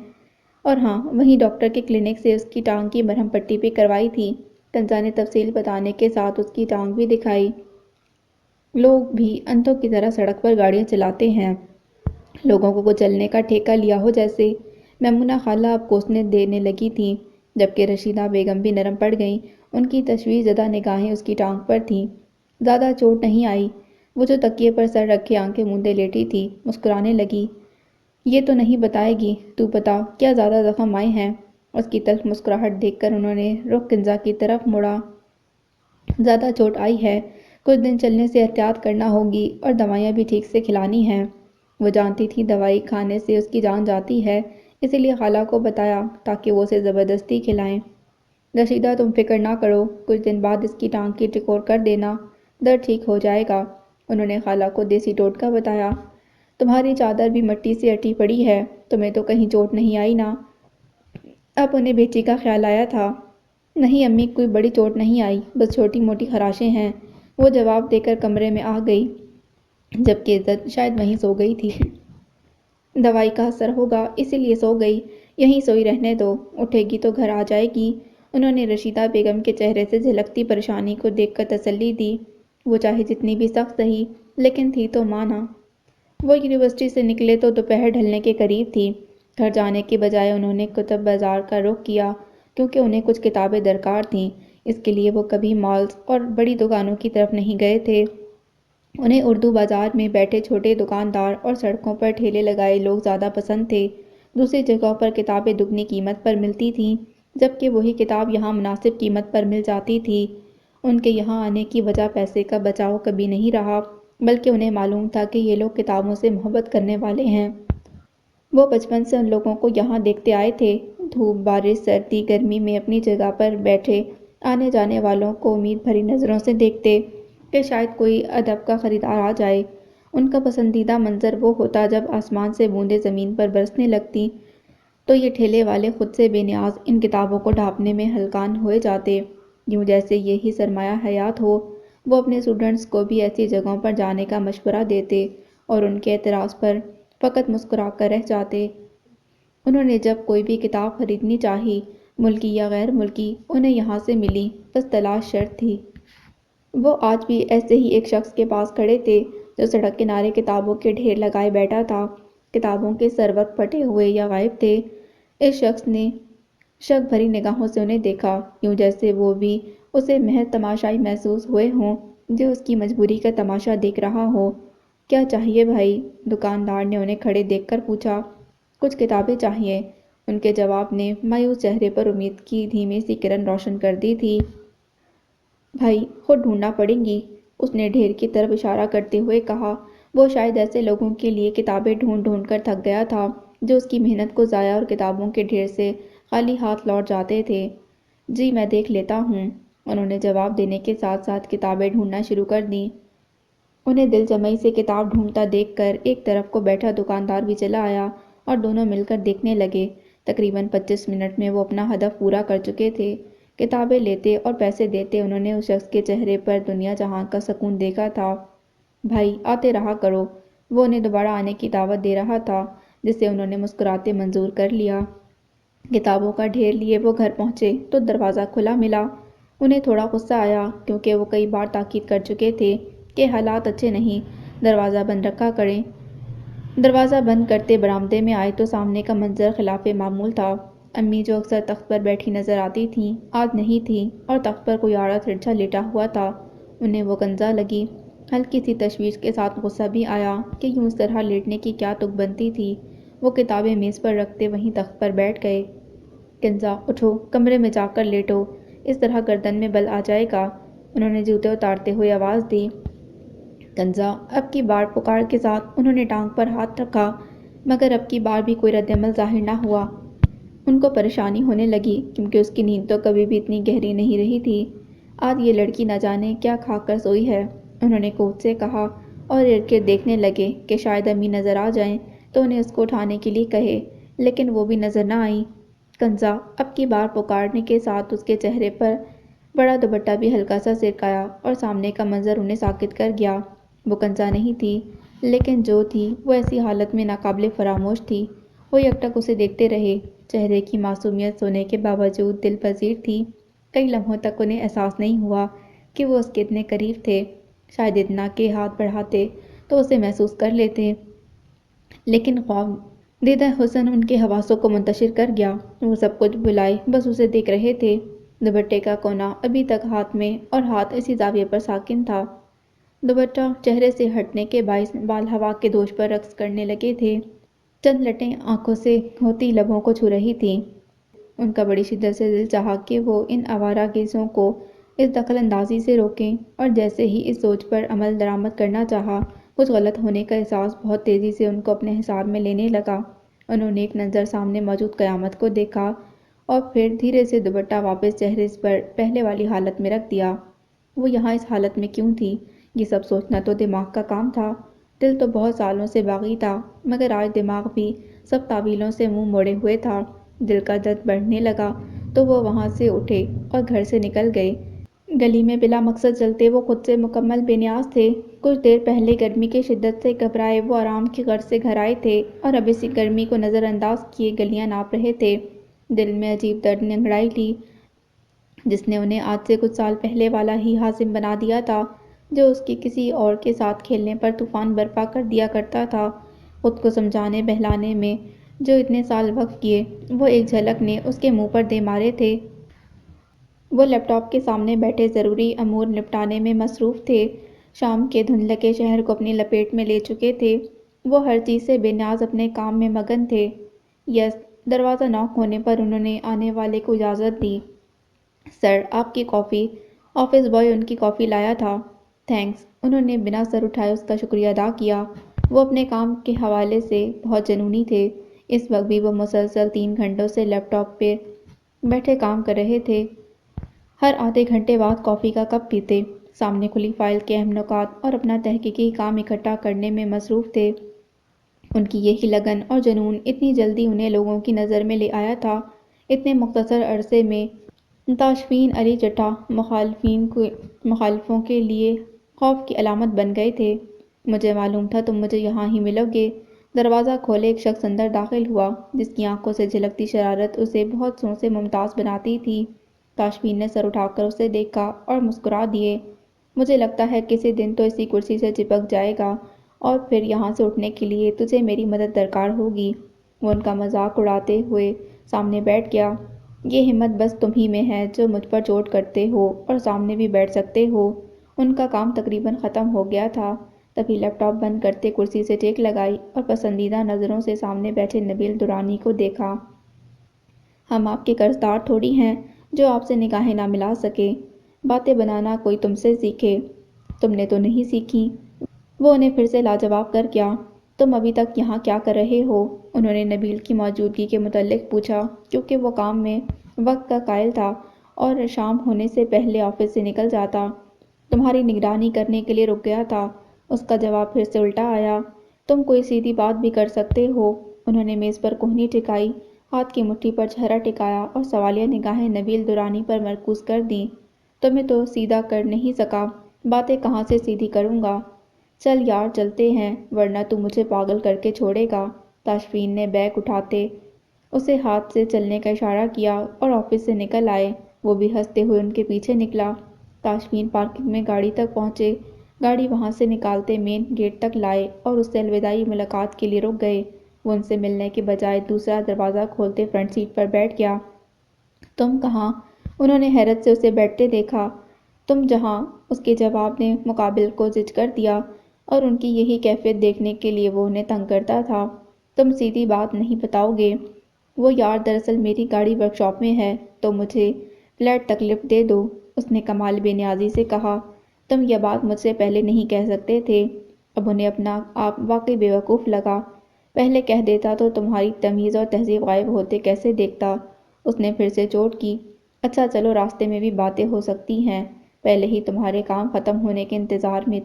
اور ہاں وہیں ڈاکٹر کے کلینک سے اس کی ٹانگ کی مرہم پٹی بھی کروائی تھی۔ کنزا نے تفصیل بتانے کے ساتھ اس کی ٹانگ بھی دکھائی۔ لوگ بھی اندھوں کی طرح سڑک پر گاڑیاں چلاتے ہیں، لوگوں کو چلنے کا ٹھیکہ لیا ہو جیسے۔ میمونہ خالہ اب کوسنے دینے لگی تھیں، جبکہ رشیدہ بیگم بھی نرم پڑ گئیں۔ ان کی تشویش زدہ نگاہیں اس کی ٹانگ پر تھیں۔ زیادہ چوٹ نہیں آئی؟ وہ جو تکیے پر سر رکھے آنکھیں موندے لیٹی تھی مسکرانے لگی۔ یہ تو نہیں بتائے گی، تو بتا کیا زیادہ زخم آئے ہیں؟ اس کی تلخ مسکراہٹ دیکھ کر انہوں نے رخ کنزا کی طرف موڑا۔ زیادہ چوٹ آئی ہے، کچھ دن چلنے سے احتیاط کرنا ہوگی اور دوائیاں بھی ٹھیک سے کھلانی ہیں۔ وہ جانتی تھی دوائی کھانے سے اس کی جان جاتی ہے، اسی لیے خالہ کو بتایا تاکہ وہ اسے زبردستی کھلائیں۔ رشیدہ تم فکر نہ کرو، کچھ دن بعد اس کی ٹانگ کی ٹکور کر دینا، درد ٹھیک ہو جائے گا۔ انہوں نے خالہ کو دیسی ٹوٹکا بتایا۔ تمہاری چادر بھی مٹی سے اٹی پڑی ہے، تمہیں تو کہیں چوٹ نہیں آئی نا؟ اب انہیں بیٹی کا خیال آیا تھا۔ نہیں امی، کوئی بڑی چوٹ نہیں آئی، بس چھوٹی موٹی خراشیں ہیں، وہ جواب دے کر کمرے میں آ گئی، جبکہ عزت شاید وہیں سو گئی تھی۔ دوائی کا اثر ہوگا اسی لیے سو گئی، یہیں سوئی رہنے دو، اٹھے گی تو گھر آ جائے گی۔ انہوں نے رشیدہ بیگم کے چہرے سے جھلکتی پریشانی کو دیکھ کر تسلی دی۔ وہ چاہے جتنی بھی سخت سہی، لیکن تھی تو ماں نا۔ وہ یونیورسٹی سے نکلے تو دوپہر ڈھلنے کے قریب تھی۔ گھر جانے کے بجائے انہوں نے کتب بازار کا رخ کیا، کیونکہ انہیں کچھ کتابیں درکار تھیں۔ اس کے لیے وہ کبھی مالز اور بڑی دکانوں کی طرف نہیں گئے تھے۔ انہیں اردو بازار میں بیٹھے چھوٹے دکاندار اور سڑکوں پر ٹھیلے لگائے لوگ زیادہ پسند تھے۔ دوسری جگہوں پر کتابیں دگنی قیمت پر ملتی تھیں، جبکہ وہی کتاب یہاں مناسب قیمت پر مل جاتی تھی۔ ان کے یہاں آنے کی وجہ پیسے کا بچاؤ کبھی نہیں رہا، بلکہ انہیں معلوم تھا کہ یہ لوگ کتابوں سے محبت کرنے والے ہیں۔ وہ بچپن سے ان لوگوں کو یہاں دیکھتے آئے تھے، دھوپ، بارش، سردی، گرمی میں اپنی جگہ پر بیٹھے آنے جانے والوں کو امید بھری نظروں سے دیکھتے کہ شاید کوئی ادب کا خریدار آ جائے۔ ان کا پسندیدہ منظر وہ ہوتا جب آسمان سے بوندیں زمین پر برسنے لگتی تو یہ ٹھیلے والے خود سے بے نیاز ان کتابوں کو ڈھانپنے میں ہلکان ہوئے جاتے، یوں جیسے یہی سرمایہ حیات ہو۔ وہ اپنے اسٹوڈنٹس کو بھی ایسی جگہوں پر جانے کا مشورہ دیتے اور ان کے اعتراض پر فقط مسکرا کر رہ جاتے۔ انہوں نے جب کوئی بھی کتاب خریدنی چاہی، ملکی یا غیر ملکی، انہیں یہاں سے ملی، بس تلاش شرط تھی۔ وہ آج بھی ایسے ہی ایک شخص کے پاس کھڑے تھے جو سڑک کنارے کتابوں کے ڈھیر لگائے بیٹھا تھا۔ کتابوں کے سر پھٹے ہوئے یا غائب تھے۔ اس شخص نے شک بھری نگاہوں سے انہیں دیکھا، یوں جیسے وہ بھی اسے محض تماشائی محسوس ہوئے ہوں جو اس کی مجبوری کا تماشا دیکھ رہا ہو۔ کیا چاہیے بھائی؟ دکاندار نے انہیں کھڑے دیکھ کر پوچھا۔ کچھ کتابیں چاہیے، ان کے جواب نے مایوس چہرے پر امید کی دھیمی سی کرن روشن کر دی تھی۔ بھائی، خود ڈھونڈنا پڑیں گی، اس نے ڈھیر کی طرف اشارہ کرتے ہوئے کہا۔ وہ شاید ایسے لوگوں کے لیے کتابیں ڈھونڈ ڈھونڈ کر تھک گیا تھا جو اس کی محنت کو ضائع اور کتابوں کے ڈھیر سے خالی ہاتھ لوٹ جاتے تھے۔ جی میں دیکھ لیتا ہوں، انہوں نے جواب دینے کے ساتھ ساتھ کتابیں ڈھونڈنا شروع کر دیں۔ انہیں دل جمعی سے کتاب ڈھونڈتا دیکھ کر ایک طرف کو بیٹھا دکاندار بھی چلا آیا اور دونوں مل کر دیکھنے لگے۔ تقریباً 25 منٹ میں وہ اپنا ہدف پورا کر چکے تھے۔ کتابیں لیتے اور پیسے دیتے انہوں نے اس شخص کے چہرے پر دنیا جہاں کا سکون دیکھا تھا۔ بھائی آتے رہا کرو، وہ انہیں دوبارہ آنے کی دعوت دے رہا تھا، جسے انہوں نے مسکراتے منظور کر لیا۔ کتابوں کا ڈھیر لیے وہ گھر پہنچے تو دروازہ کھلا ملا۔ انہیں تھوڑا غصہ آیا، کیونکہ وہ کئی بار تاکید کر چکے تھے کہ حالات اچھے نہیں، دروازہ بند رکھا کریں۔ دروازہ بند کرتے برآمدے میں آئے تو سامنے کا منظر خلاف معمول تھا۔ امی جو اکثر تخت پر بیٹھی نظر آتی تھیں آج نہیں تھیں، اور تخت پر کوئی آڑا ترچھا لیٹا ہوا تھا۔ انہیں وہ گنجا لگی۔ ہلکی سی تشویش کے ساتھ غصہ بھی آیا کہ یوں اس طرح لیٹنے کی کیا تک بنتی تھی۔ وہ کتابیں میز پر رکھتے وہیں تخت پر بیٹھ گئے۔ کنزا اٹھو، کمرے میں جا کر لیٹو، اس طرح گردن میں بل آ جائے گا، انہوں نے جوتے اتارتے ہوئے آواز دی۔ کنزا، اب کی بار پکار کے ساتھ انہوں نے ٹانگ پر ہاتھ رکھا، مگر اب کی بار بھی کوئی رد عمل ظاہر نہ ہوا۔ ان کو پریشانی ہونے لگی، کیونکہ اس کی نیند تو کبھی بھی اتنی گہری نہیں رہی تھی۔ آج یہ لڑکی نہ جانے کیا کھا کر سوئی ہے، انہوں نے کوہت سے کہا، اور ارد گرد دیکھنے لگے کہ شاید امی نظر آ جائیں تو انہیں اس کو اٹھانے کے لیے کہے، لیکن وہ بھی نظر نہ آئیں۔ کنزا، اب کی بار پکارنے کے ساتھ اس کے چہرے پر بڑا دوپٹہ بھی ہلکا سا سرکایا اور سامنے کا منظر انہیں ساکت کر گیا۔ وہ کنزا نہیں تھی، لیکن جو تھی وہ ایسی حالت میں ناقابل فراموش تھی۔ وہ یکٹک اسے دیکھتے رہے۔ چہرے کی معصومیت سونے کے باوجود دل پذیر تھی۔ کئی لمحوں تک انہیں احساس نہیں ہوا کہ وہ اس کے اتنے قریب تھے، شاید اتنا کہ ہاتھ بڑھاتے تو اسے محسوس کر لیتے، لیکن خواب دیدہ حسن ان کے حواسوں کو منتشر کر گیا۔ وہ سب کچھ بھلائے بس اسے دیکھ رہے تھے۔ دوپٹے کا کونا ابھی تک ہاتھ میں اور ہاتھ اسی زاویے پر ساکن تھا۔ دوپٹہ چہرے سے ہٹنے کے باعث بال ہوا کے دوش پر رقص کرنے لگے تھے۔ چند لٹیں آنکھوں سے ہوتی لبوں کو چھو رہی تھیں۔ ان کا بڑی شدت سے دل چاہا کہ وہ ان آوارہ گیسوں کو اس دخل اندازی سے روکیں، اور جیسے ہی اس سوچ پر عمل درآمد کرنا چاہا، کچھ غلط ہونے کا احساس بہت تیزی سے ان کو اپنے حصار میں لینے لگا۔ انہوں نے ایک نظر سامنے موجود قیامت کو دیکھا اور پھر دھیرے سے دوپٹہ واپس چہرے پر پہلے والی حالت میں رکھ دیا۔ وہ یہاں اس حالت میں کیوں تھی؟ یہ سب سوچنا تو دماغ کا کام تھا۔ دل تو بہت سالوں سے باغی تھا، مگر آج دماغ بھی سب تعویلوں سے منہ موڑے ہوئے تھا۔ دل کا درد بڑھنے لگا۔ تو وہ وہاں سے اٹھے اور گھر سے نکل گئے۔ گلی میں بلا مقصد چلتے وہ خود سے مکمل بے نیاز تھے۔ کچھ دیر پہلے گرمی کی شدت سے گھبرائے وہ آرام کی غرض سے گھر آئے تھے اور اب اسی گرمی کو نظر انداز کیے گلیاں ناپ رہے تھے۔ دل میں عجیب درد نے انگڑائی لی، جس نے انہیں آج سے کچھ سال پہلے والا ہی حازم بنا دیا تھا جو اس کی کسی اور کے ساتھ کھیلنے پر طوفان برپا کر دیا کرتا تھا۔ خود کو سمجھانے بہلانے میں جو اتنے سال وقف کیے وہ ایک جھلک نے اس کے منہ پر دے مارے تھے۔ وہ لیپ ٹاپ کے سامنے بیٹھے ضروری امور نپٹانے میں مصروف تھے، شام کے دھندلکے شہر کو اپنی لپیٹ میں لے چکے تھے۔ وہ ہر چیز سے بے نیاز اپنے کام میں مگن تھے۔ یس، دروازہ ناک ہونے پر انہوں نے آنے والے کو اجازت دی۔ سر، آپ کی کافی۔ آفس بوائے ان کی کافی لایا تھا۔ تھینکس۔ انہوں نے بنا سر اٹھائے اس کا شکریہ ادا کیا۔ وہ اپنے کام کے حوالے سے بہت جنونی تھے۔ اس وقت بھی وہ مسلسل 3 گھنٹوں سے لیپ ٹاپ پہ بیٹھے کام کر رہے تھے۔ ہر آدھے گھنٹے بعد کافی کا کپ پیتے، سامنے کھلی فائل کے اہم نکات اور اپنا تحقیقی کام اکٹھا کرنے میں مصروف تھے۔ ان کی یہی لگن اور جنون اتنی جلدی انہیں لوگوں کی نظر میں لے آیا تھا۔ اتنے مختصر عرصے میں تاشفین علی جٹھا مخالفوں کے لیے خوف کی علامت بن گئے تھے۔ مجھے معلوم تھا تم مجھے یہاں ہی ملو گے۔ دروازہ کھولے ایک شخص اندر داخل ہوا جس کی آنکھوں سے جھلکتی شرارت اسے بہت سوں سے ممتاز بناتی تھی۔ تاشفین نے سر اٹھا کر اسے دیکھا اور مسکرا دیے۔ مجھے لگتا ہے کسی دن تو اسی کرسی سے چپک جائے گا اور پھر یہاں سے اٹھنے کے لیے تجھے میری مدد درکار ہوگی۔ وہ ان کا مذاق اڑاتے ہوئے سامنے بیٹھ گیا۔ یہ ہمت بس تم ہی میں ہے جو مجھ پر چوٹ کرتے ہو اور سامنے بھی بیٹھ سکتے ہو۔ ان کا کام تقریباً ختم ہو گیا تھا، تبھی لیپ ٹاپ بند کرتے کرسی سے ٹیک لگائی اور پسندیدہ نظروں سے سامنے بیٹھے نبیل درانی کو دیکھا۔ ہم آپ کے قرضدار تھوڑی ہیں جو آپ سے نگاہیں نہ ملا سکے۔ باتیں بنانا کوئی تم سے سیکھے، تم نے تو نہیں سیکھی۔ وہ انہیں پھر سے لاجواب کر گیا۔ تم ابھی تک یہاں کیا کر رہے ہو؟ انہوں نے نبیل کی موجودگی کے متعلق پوچھا، کیونکہ وہ کام میں وقت کا قائل تھا اور شام ہونے سے پہلے آفس سے نکل جاتا۔ تمہاری نگرانی کرنے کے لیے رک گیا تھا۔ اس کا جواب پھر سے الٹا آیا، تم کوئی سیدھی بات بھی کر سکتے ہو۔ انہوں نے میز پر کہنی ٹکائی، ہاتھ کی مٹھی پر چہرہ ٹکایا اور سوالیہ نگاہیں نبیل درانی پر مرکوز کر دیں۔ تمہیں تو سیدھا کر نہیں سکا، باتیں کہاں سے سیدھی کروں گا؟ چل یار چلتے ہیں، ورنہ تو مجھے پاگل کر کے چھوڑے گا۔ تاشفین نے بیگ اٹھاتے اسے ہاتھ سے چلنے کا اشارہ کیا اور آفس سے نکل آئے۔ وہ بھی ہنستے ہوئے ان کے پیچھے نکلا۔ تاشفین پارکنگ میں گاڑی تک پہنچے، گاڑی وہاں سے نکالتے مین گیٹ تک لائے اور اس سے الوداعی ملاقات کے لیے رک گئے۔ وہ ان سے ملنے کے بجائے دوسرا دروازہ کھولتے فرنٹ سیٹ پر بیٹھ گیا۔ تم کہاں؟ انہوں نے حیرت سے اسے بیٹھتے دیکھا۔ تم جہاں، اس کے جواب نے مقابل کو زج کر دیا، اور ان کی یہی کیفیت دیکھنے کے لیے وہ انہیں تنگ کرتا تھا۔ تم سیدھی بات نہیں بتاؤ گے؟ وہ یار دراصل میری گاڑی ورکشاپ میں ہے تو مجھے فلیٹ تک لفٹ دے دو، اس نے کمال بے نیازی سے کہا۔ تم یہ بات مجھ سے پہلے نہیں کہہ سکتے تھے؟ اب انہیں اپنا آپ واقعی بے وقوف لگا۔ پہلے کہہ دیتا تو تمہاری تمیز اور تہذیب غائب ہوتے کیسے دیکھتا؟ اس نے پھر سے چوٹ کی۔ اچھا چلو، راستے میں بھی باتیں ہو سکتی ہیں، پہلے ہی تمہارے کام ختم ہونے کے انتظار میں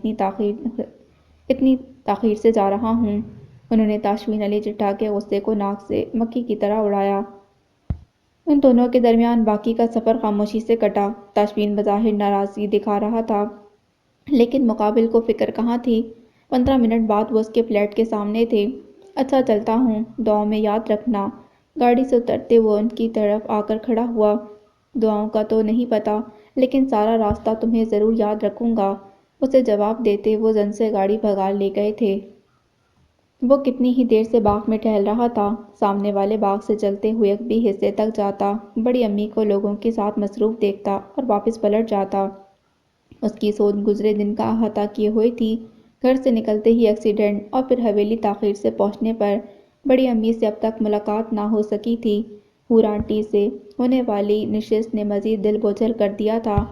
اتنی تاخیر سے جا رہا ہوں۔ انہوں نے تاشفین علی جٹھا کے غصے کو ناک سے مکھی کی طرح اڑایا۔ ان دونوں کے درمیان باقی کا سفر خاموشی سے کٹا۔ تاشفین بظاہر ناراضگی دکھا رہا تھا، لیکن مقابل کو فکر کہاں تھی۔ 15 منٹ بعد وہ اس کے فلیٹ کے سامنے تھے۔ اچھا چلتا ہوں، دعاؤں میں یاد رکھنا۔ گاڑی سے اترتے وہ ان کی طرف آ کر کھڑا ہوا۔ دعاؤں کا تو نہیں پتہ، لیکن سارا راستہ تمہیں ضرور یاد رکھوں گا، اسے جواب دیتے وہ زن سے گاڑی بھگا لے گئے تھے۔ وہ کتنی ہی دیر سے باغ میں ٹہل رہا تھا، سامنے والے باغ سے چلتے ہوئے ایک بھی حصے تک جاتا، بڑی امی کو لوگوں کے ساتھ مصروف دیکھتا اور واپس پلٹ جاتا۔ اس کی سوچ گزرے دن کا احاطہ کیے ہوئے تھی۔ گھر سے نکلتے ہی ایکسیڈنٹ اور پھر حویلی تاخیر سے پہنچنے پر بڑی امی سے اب تک ملاقات نہ ہو سکی تھی۔ حور آنٹی سے ہونے والی نشست نے مزید دل بوجھل کر دیا تھا۔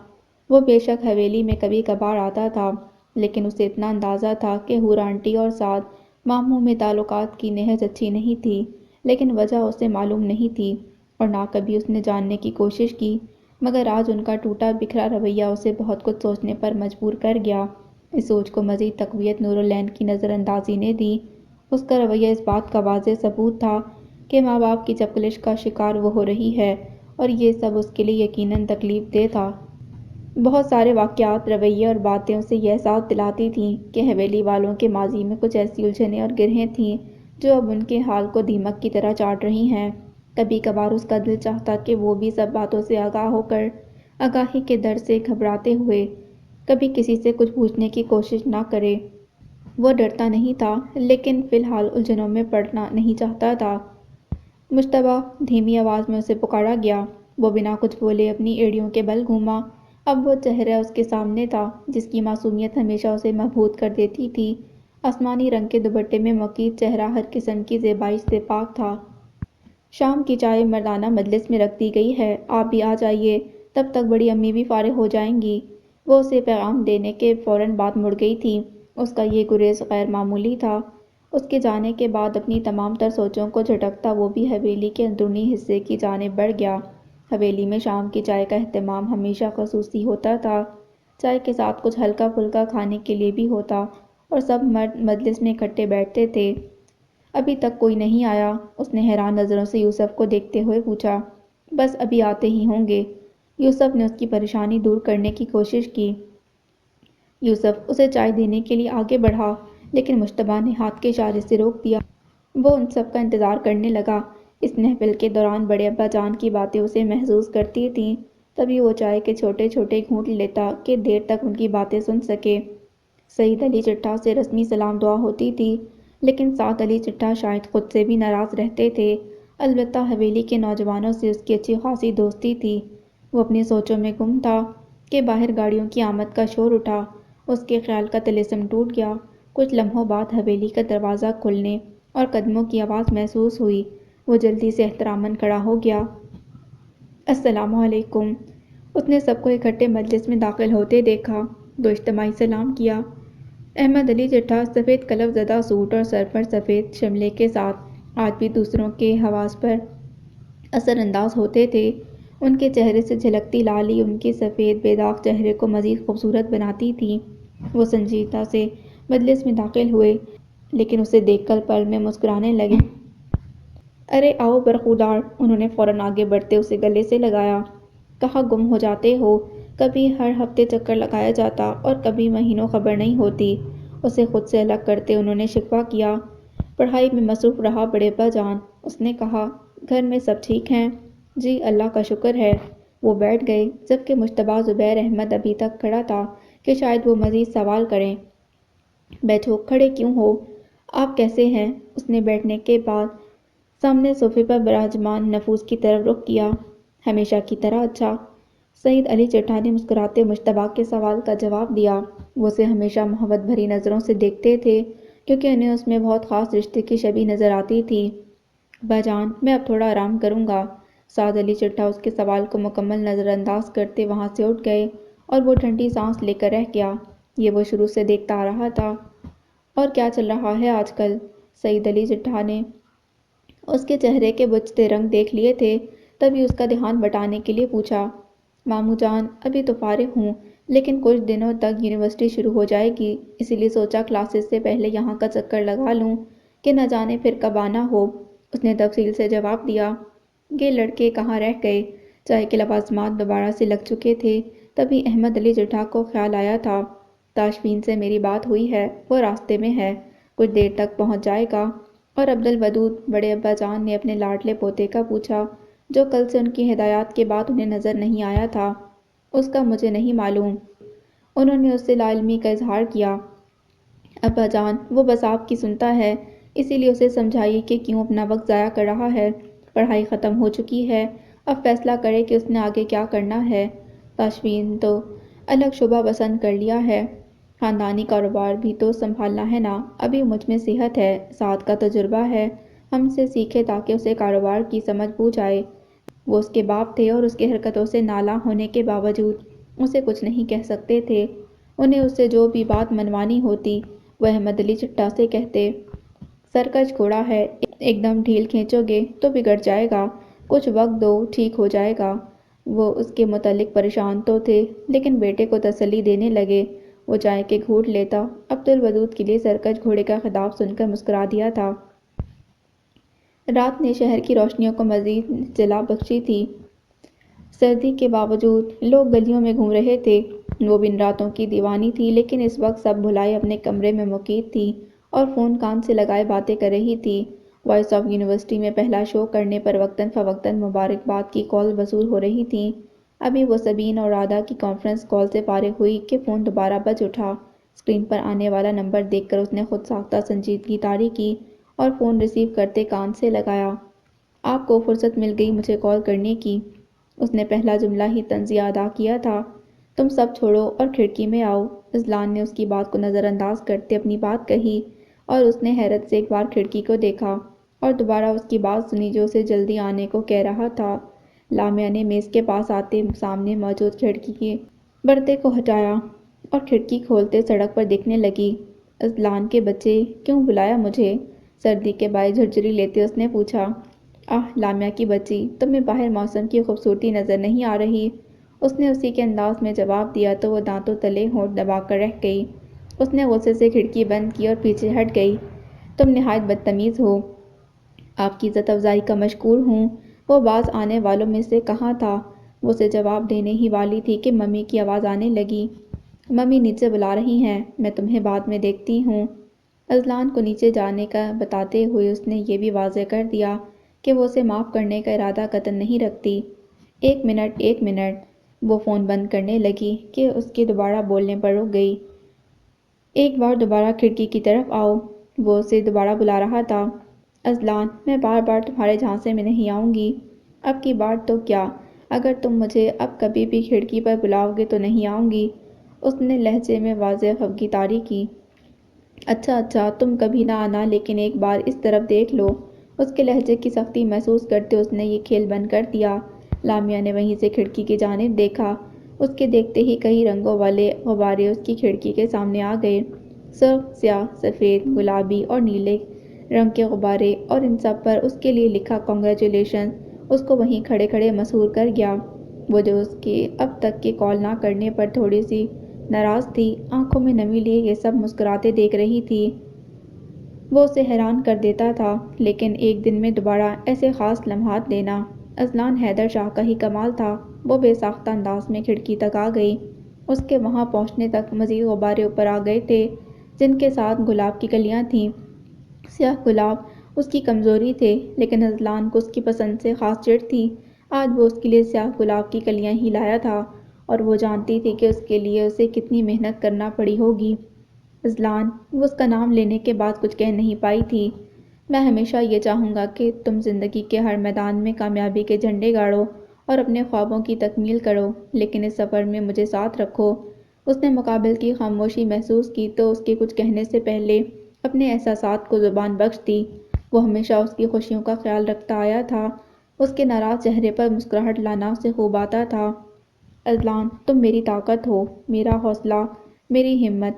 وہ بے شک حویلی میں کبھی کبھار آتا تھا، لیکن اسے اتنا اندازہ تھا کہ حور آنٹی اور سعد ماموں میں تعلقات کی نہج اچھی نہیں تھی، لیکن وجہ اسے معلوم نہیں تھی اور نہ کبھی اس نے جاننے کی کوشش کی، مگر آج ان کا ٹوٹا بکھرا رویہ اسے بہت کچھ سوچنے پر مجبور کر گیا۔ اس سوچ کو مزید تقویت نور العین کی نظر اندازی نے دی۔ اس کا رویہ اس بات کا واضح ثبوت تھا کہ ماں باپ کی چپقلش کا شکار وہ ہو رہی ہے اور یہ سب اس کے لیے یقیناً تکلیف دہ تھا۔ بہت سارے واقعات، رویے اور باتیں اسے یہ احساس دلاتی تھیں کہ حویلی والوں کے ماضی میں کچھ ایسی الجھنیں اور گرہیں تھیں جو اب ان کے حال کو دیمک کی طرح چاٹ رہی ہیں۔ کبھی کبھار اس کا دل چاہتا کہ وہ بھی سب باتوں سے آگاہ ہو کر آگاہی کے ڈر سے گھبراتے ہوئے کبھی کسی سے کچھ پوچھنے کی کوشش نہ کرے۔ وہ ڈرتا نہیں تھا، لیکن فی الحال الجھنوں میں پڑنا نہیں چاہتا تھا۔ مشتبہ، دھیمی آواز میں اسے پکارا گیا۔ وہ بنا کچھ بولے اپنی ایڑیوں کے بل گھوما۔ اب وہ چہرہ اس کے سامنے تھا جس کی معصومیت ہمیشہ اسے مبہوت کر دیتی تھی۔ آسمانی رنگ کے دوپٹے میں مقید چہرہ ہر قسم کی زیبائش سے پاک تھا۔ شام کی چائے مردانہ مجلس میں رکھ دی گئی ہے، آپ بھی آ جائیے، تب تک بڑی امی بھی فارغ ہو جائیں گی۔ وہ اسے پیغام دینے کے فوراً بعد مڑ گئی تھی۔ اس کا یہ گریز غیر معمولی تھا۔ اس کے جانے کے بعد اپنی تمام تر سوچوں کو جھٹکتا وہ بھی حویلی کے اندرونی حصے کی جانب بڑھ گیا۔ حویلی میں شام کی چائے کا اہتمام ہمیشہ خصوصی ہوتا تھا۔ چائے کے ساتھ کچھ ہلکا پھلکا کھانے کے لیے بھی ہوتا اور سب مرد مجلس میں اکٹھے بیٹھتے تھے۔ ابھی تک کوئی نہیں آیا؟ اس نے حیران نظروں سے یوسف کو دیکھتے ہوئے پوچھا۔ بس ابھی آتے ہی ہوں گے۔ یوسف نے اس کی پریشانی دور کرنے کی کوشش کی۔ یوسف اسے چائے دینے کے لیے آگے بڑھا، لیکن مشتبہ نے ہاتھ کے اشارے سے روک دیا۔ وہ ان سب کا انتظار کرنے لگا۔ اس محفل کے دوران بڑے ابا جان کی باتیں اسے محظوظ کرتی تھیں، تبھی وہ چائے کے چھوٹے چھوٹے گھونٹ لیتا کہ دیر تک ان کی باتیں سن سکے۔ سعید علی چٹھا سے رسمی سلام دعا ہوتی تھی، لیکن سعد علی چٹھا شاید خود سے بھی ناراض رہتے تھے۔ البتہ حویلی کے نوجوانوں سے اس کی اچھی خاصی دوستی تھی۔ وہ اپنی سوچوں میں گم تھا کہ باہر گاڑیوں کی آمد کا شور اٹھا۔ اس کے خیال کا طلسم ٹوٹ گیا۔ کچھ لمحوں بعد حویلی کا دروازہ کھلنے اور قدموں کی آواز محسوس ہوئی۔ وہ جلدی سے احتراماً کھڑا ہو گیا۔ السلام علیکم۔ اس نے سب کو اکٹھے مجلس میں داخل ہوتے دیکھا۔ دو اجتماعی سلام کیا۔ احمد علی چٹھا سفید کلف زدہ سوٹ اور سر پر سفید شملے کے ساتھ آج بھی دوسروں کے حواس پر اثر انداز ہوتے تھے۔ ان کے چہرے سے جھلکتی لالی ان کے سفید بے داغ چہرے کو مزید خوبصورت بناتی تھی۔ وہ سنجیدہ سے مجلس میں داخل ہوئے، لیکن اسے دیکھ کر پل میں مسکرانے لگے۔ ارے آؤ برخودار، انہوں نے فوراً آگے بڑھتے اسے گلے سے لگایا۔ کہاں گم ہو جاتے ہو؟ کبھی ہر ہفتے چکر لگایا جاتا اور کبھی مہینوں خبر نہیں ہوتی۔ اسے خود سے الگ کرتے انہوں نے شکوہ کیا۔ پڑھائی میں مصروف رہا بڑے ابا جان، اس نے کہا۔ گھر میں سب ٹھیک ہیں؟ جی اللہ کا شکر ہے۔ وہ بیٹھ گئے، جبکہ مشتبہ زبیر احمد ابھی تک کھڑا تھا کہ شاید وہ مزید سوال کریں۔ بیٹھو، کھڑے کیوں ہو؟ آپ کیسے ہیں؟ اس نے بیٹھنے کے بعد سامنے صوفے پر براجمان نفوس کی طرف رخ کیا۔ ہمیشہ کی طرح اچھا۔ سعید علی چٹھا نے مسکراتے مشتبہ کے سوال کا جواب دیا۔ وہ اسے ہمیشہ محبت بھری نظروں سے دیکھتے تھے، کیونکہ انہیں اس میں بہت خاص رشتے کی شبیہ نظر آتی تھی۔ ابا جان، میں اب تھوڑا آرام کروں گا۔ سعد علی چٹھا اس کے سوال کو مکمل نظر انداز کرتے وہاں سے اٹھ گئے اور وہ ٹھنڈی سانس لے کر رہ گیا۔ یہ وہ شروع سے دیکھتا آ رہا تھا۔ اور کیا چل رہا ہے آج کل؟ سعید علی چٹھا نے اس کے چہرے کے بجھتے رنگ دیکھ لیے تھے، تبھی اس کا دھیان بٹانے کے لیے پوچھا۔ ماموں جان، ابھی تو فارغ ہوں، لیکن کچھ دنوں تک یونیورسٹی شروع ہو جائے گی، اسی لیے سوچا کلاسز سے پہلے یہاں کا چکر لگا لوں کہ نہ جانے پھر کب آنا ہو۔ اس نے تفصیل سے جواب دیا۔ یہ لڑکے کہاں رہ گئے؟ چائے کے لوازمات دوبارہ سے لگ چکے تھے، تبھی احمد علی چٹھا کو خیال آیا تھا۔ تاشفین سے میری بات ہوئی ہے، وہ راستے میں ہے، کچھ دیر تک پہنچ جائے گا۔ اور عبدالودود؟ بڑے ابا جان نے اپنے لاڈلے پوتے کا پوچھا، جو کل سے ان کی ہدایات کے بعد انہیں نظر نہیں آیا تھا۔ اس کا مجھے نہیں معلوم، انہوں نے اس سے لا علمی کا اظہار کیا۔ ابا جان، وہ بس آپ کی سنتا ہے، اسی لیے اسے سمجھائیے کہ کیوں اپنا وقت ضائع کر رہا ہے۔ پڑھائی ختم ہو چکی ہے، اب فیصلہ کرے کہ اس نے آگے کیا کرنا ہے۔ تاشفین تو الگ شعبہ پسند کر لیا ہے، خاندانی کاروبار بھی تو سنبھالنا ہے نا۔ ابھی مجھ میں صحت ہے، سعد کا تجربہ ہے، ہم سے سیکھے تاکہ اسے کاروبار کی سمجھ بوجھ آئے۔ وہ اس کے باپ تھے اور اس کی حرکتوں سے نالاں ہونے کے باوجود اسے کچھ نہیں کہہ سکتے تھے۔ انہیں اس سے جو بھی بات منوانی ہوتی وہ احمد علی چٹھا سے کہتے۔ سرکش گھوڑا ہے، ایک دم ڈھیل کھینچو گے تو بگڑ جائے گا، کچھ وقت دو، ٹھیک ہو جائے گا۔ وہ اس کے متعلق پریشان تو تھے، لیکن بیٹے کو تسلی دینے لگے۔ وہ چائے کے گھونٹ لیتا۔ عبدالودود کے لیے سرکش گھوڑے کا خطاب سن کر مسکرا دیا تھا۔ رات نے شہر کی روشنیوں کو مزید جلا بخشی تھی۔ سردی کے باوجود لوگ گلیوں میں گھوم رہے تھے۔ وہ بھی ان راتوں کی دیوانی تھی، لیکن اس وقت سب بھلائے اپنے کمرے میں مقید تھی اور فون کان سے لگائے باتیں کر رہی تھی۔ وائس آف یونیورسٹی میں پہلا شو کرنے پر وقتاً فوقتاً مبارکباد کی کال وصول ہو رہی تھیں۔ ابھی وہ سبین اور رادھا کی کانفرنس کال سے فارغ ہوئی کہ فون دوبارہ بج اٹھا۔ اسکرین پر آنے والا نمبر دیکھ کر اس نے خود ساختہ سنجیدگی طاری کی اور فون ریسیو کرتے کان سے لگایا۔ آپ کو فرصت مل گئی مجھے کال کرنے کی۔ اس نے پہلا جملہ ہی طنزیہ ادا کیا تھا۔ تم سب چھوڑو اور کھڑکی میں آؤ۔ اذلان نے اس کی بات کو نظر انداز کرتے اپنی بات کہی اور اس نے حیرت سے ایک بار کھڑکی کو دیکھا اور دوبارہ اس کی بات سنی جو اسے جلدی آنے کو کہہ رہا تھا۔ لامیا نے میز کے پاس آتے سامنے موجود کھڑکی کے پردے کو ہٹایا اور کھڑکی کھولتے سڑک پر دیکھنے لگی۔ اذلان کے بچے، کیوں بلایا مجھے؟ سردی کے باعث جھرجھری لیتے اس نے پوچھا۔ لامیا کی بچی، تمہیں باہر موسم کی خوبصورتی نظر نہیں آ رہی؟ اس نے اسی کے انداز میں جواب دیا تو وہ دانتوں تلے ہونٹ دبا کر رہ گئی۔ اس نے غصے سے کھڑکی بند کی اور پیچھے ہٹ گئی۔ تم نہایت بدتمیز ہو۔ آپ کی عزت افزائی کا مشکور ہوں۔ وہ باز آنے والوں میں سے کہاں تھا؟ وہ اسے جواب دینے ہی والی تھی کہ ممی کی آواز آنے لگی۔ ممی نیچے بلا رہی ہیں، میں تمہیں بعد میں دیکھتی ہوں۔ اذلان کو نیچے جانے کا بتاتے ہوئے اس نے یہ بھی واضح کر دیا کہ وہ اسے معاف کرنے کا ارادہ قطعاً نہیں رکھتی۔ ایک منٹ۔ وہ فون بند کرنے لگی کہ اس کے دوبارہ بولنے پر رک گئی۔ ایک بار دوبارہ کھڑکی کی طرف آؤ، وہ اسے دوبارہ بلا رہا تھا۔ اذلان، میں بار بار تمہارے جھانسے میں نہیں آؤں گی۔ اب کی بار تو کیا، اگر تم مجھے اب کبھی بھی کھڑکی پر بلاؤ گے تو نہیں آؤں گی۔ اس نے لہجے میں واضح خفگی طاری کی۔ اچھا، تم کبھی نہ آنا، لیکن ایک بار اس طرف دیکھ لو۔ اس کے لہجے کی سختی محسوس کرتے اس نے یہ کھیل بند کر دیا۔ لامیا نے وہیں سے کھڑکی کی جانب دیکھا۔ اس کے دیکھتے ہی کئی رنگوں والے غبارے اس کی کھڑکی کے سامنے آ گئے۔ سرخ، سیاہ، سفید، گلابی اور نیلے رنگ کے غبارے، اور ان سب پر اس کے لیے لکھا کنگریچولیشن اس کو وہیں کھڑے کھڑے مسحور کر گیا۔ وہ جو اس کے اب تک کے کال نہ کرنے پر تھوڑی سی ناراض تھی، آنکھوں میں نمی لیے یہ سب مسکراتے دیکھ رہی تھی۔ وہ اسے حیران کر دیتا تھا، لیکن ایک دن میں دوبارہ ایسے خاص لمحات لینا اذلان حیدر شاہ کا ہی کمال تھا۔ وہ بے ساختہ انداز میں کھڑکی تک آ گئی۔ اس کے وہاں پہنچنے تک مزید غبارے اوپر آ گئے تھے، جن کے ساتھ گلاب کی کلیاں تھیں۔ سیاہ گلاب اس کی کمزوری تھے، لیکن اذلان کو اس کی پسند سے خاص چڑ تھی۔ آج وہ اس کے لیے سیاہ گلاب کی کلیاں ہی لایا تھا، اور وہ جانتی تھی کہ اس کے لیے اسے کتنی محنت کرنا پڑی ہوگی۔ اذلان، وہ اس کا نام لینے کے بعد کچھ کہہ نہیں پائی تھی۔ میں ہمیشہ یہ چاہوں گا کہ تم زندگی کے ہر میدان میں کامیابی کے جھنڈے گاڑو اور اپنے خوابوں کی تکمیل کرو، لیکن اس سفر میں مجھے ساتھ رکھو۔ اس نے مقابل کی خاموشی محسوس کی تو اس کے کچھ کہنے سے پہلے اپنے احساسات کو زبان بخش دی۔ وہ ہمیشہ اس کی خوشیوں کا خیال رکھتا آیا تھا۔ اس کے ناراض چہرے پر مسکراہٹ لانا اسے خوب آتا تھا۔ اذلان، تم میری طاقت ہو، میرا حوصلہ، میری ہمت،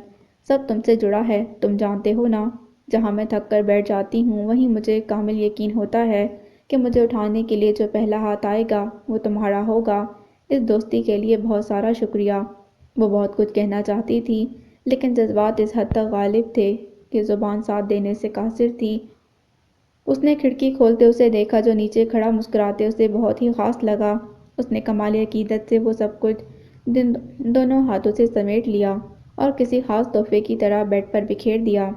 سب تم سے جڑا ہے۔ تم جانتے ہو نا، جہاں میں تھک کر بیٹھ جاتی ہوں وہیں مجھے کامل یقین ہوتا ہے کہ مجھے اٹھانے کے لیے جو پہلا ہاتھ آئے گا وہ تمہارا ہوگا۔ اس دوستی کے لیے بہت سارا شکریہ۔ وہ بہت کچھ کہنا چاہتی تھی، لیکن جذبات اس حد تک غالب تھے کہ زبان ساتھ دینے سے قاصر تھی۔ اس نے کھڑکی کھولتے اسے دیکھا جو نیچے کھڑا مسکراتے اسے بہت ہی خاص لگا۔ اس نے کمال عقیدت سے وہ سب کچھ دونوں ہاتھوں سے سمیٹ لیا اور کسی خاص تحفے کی طرح بیڈ پر بکھیر دیا۔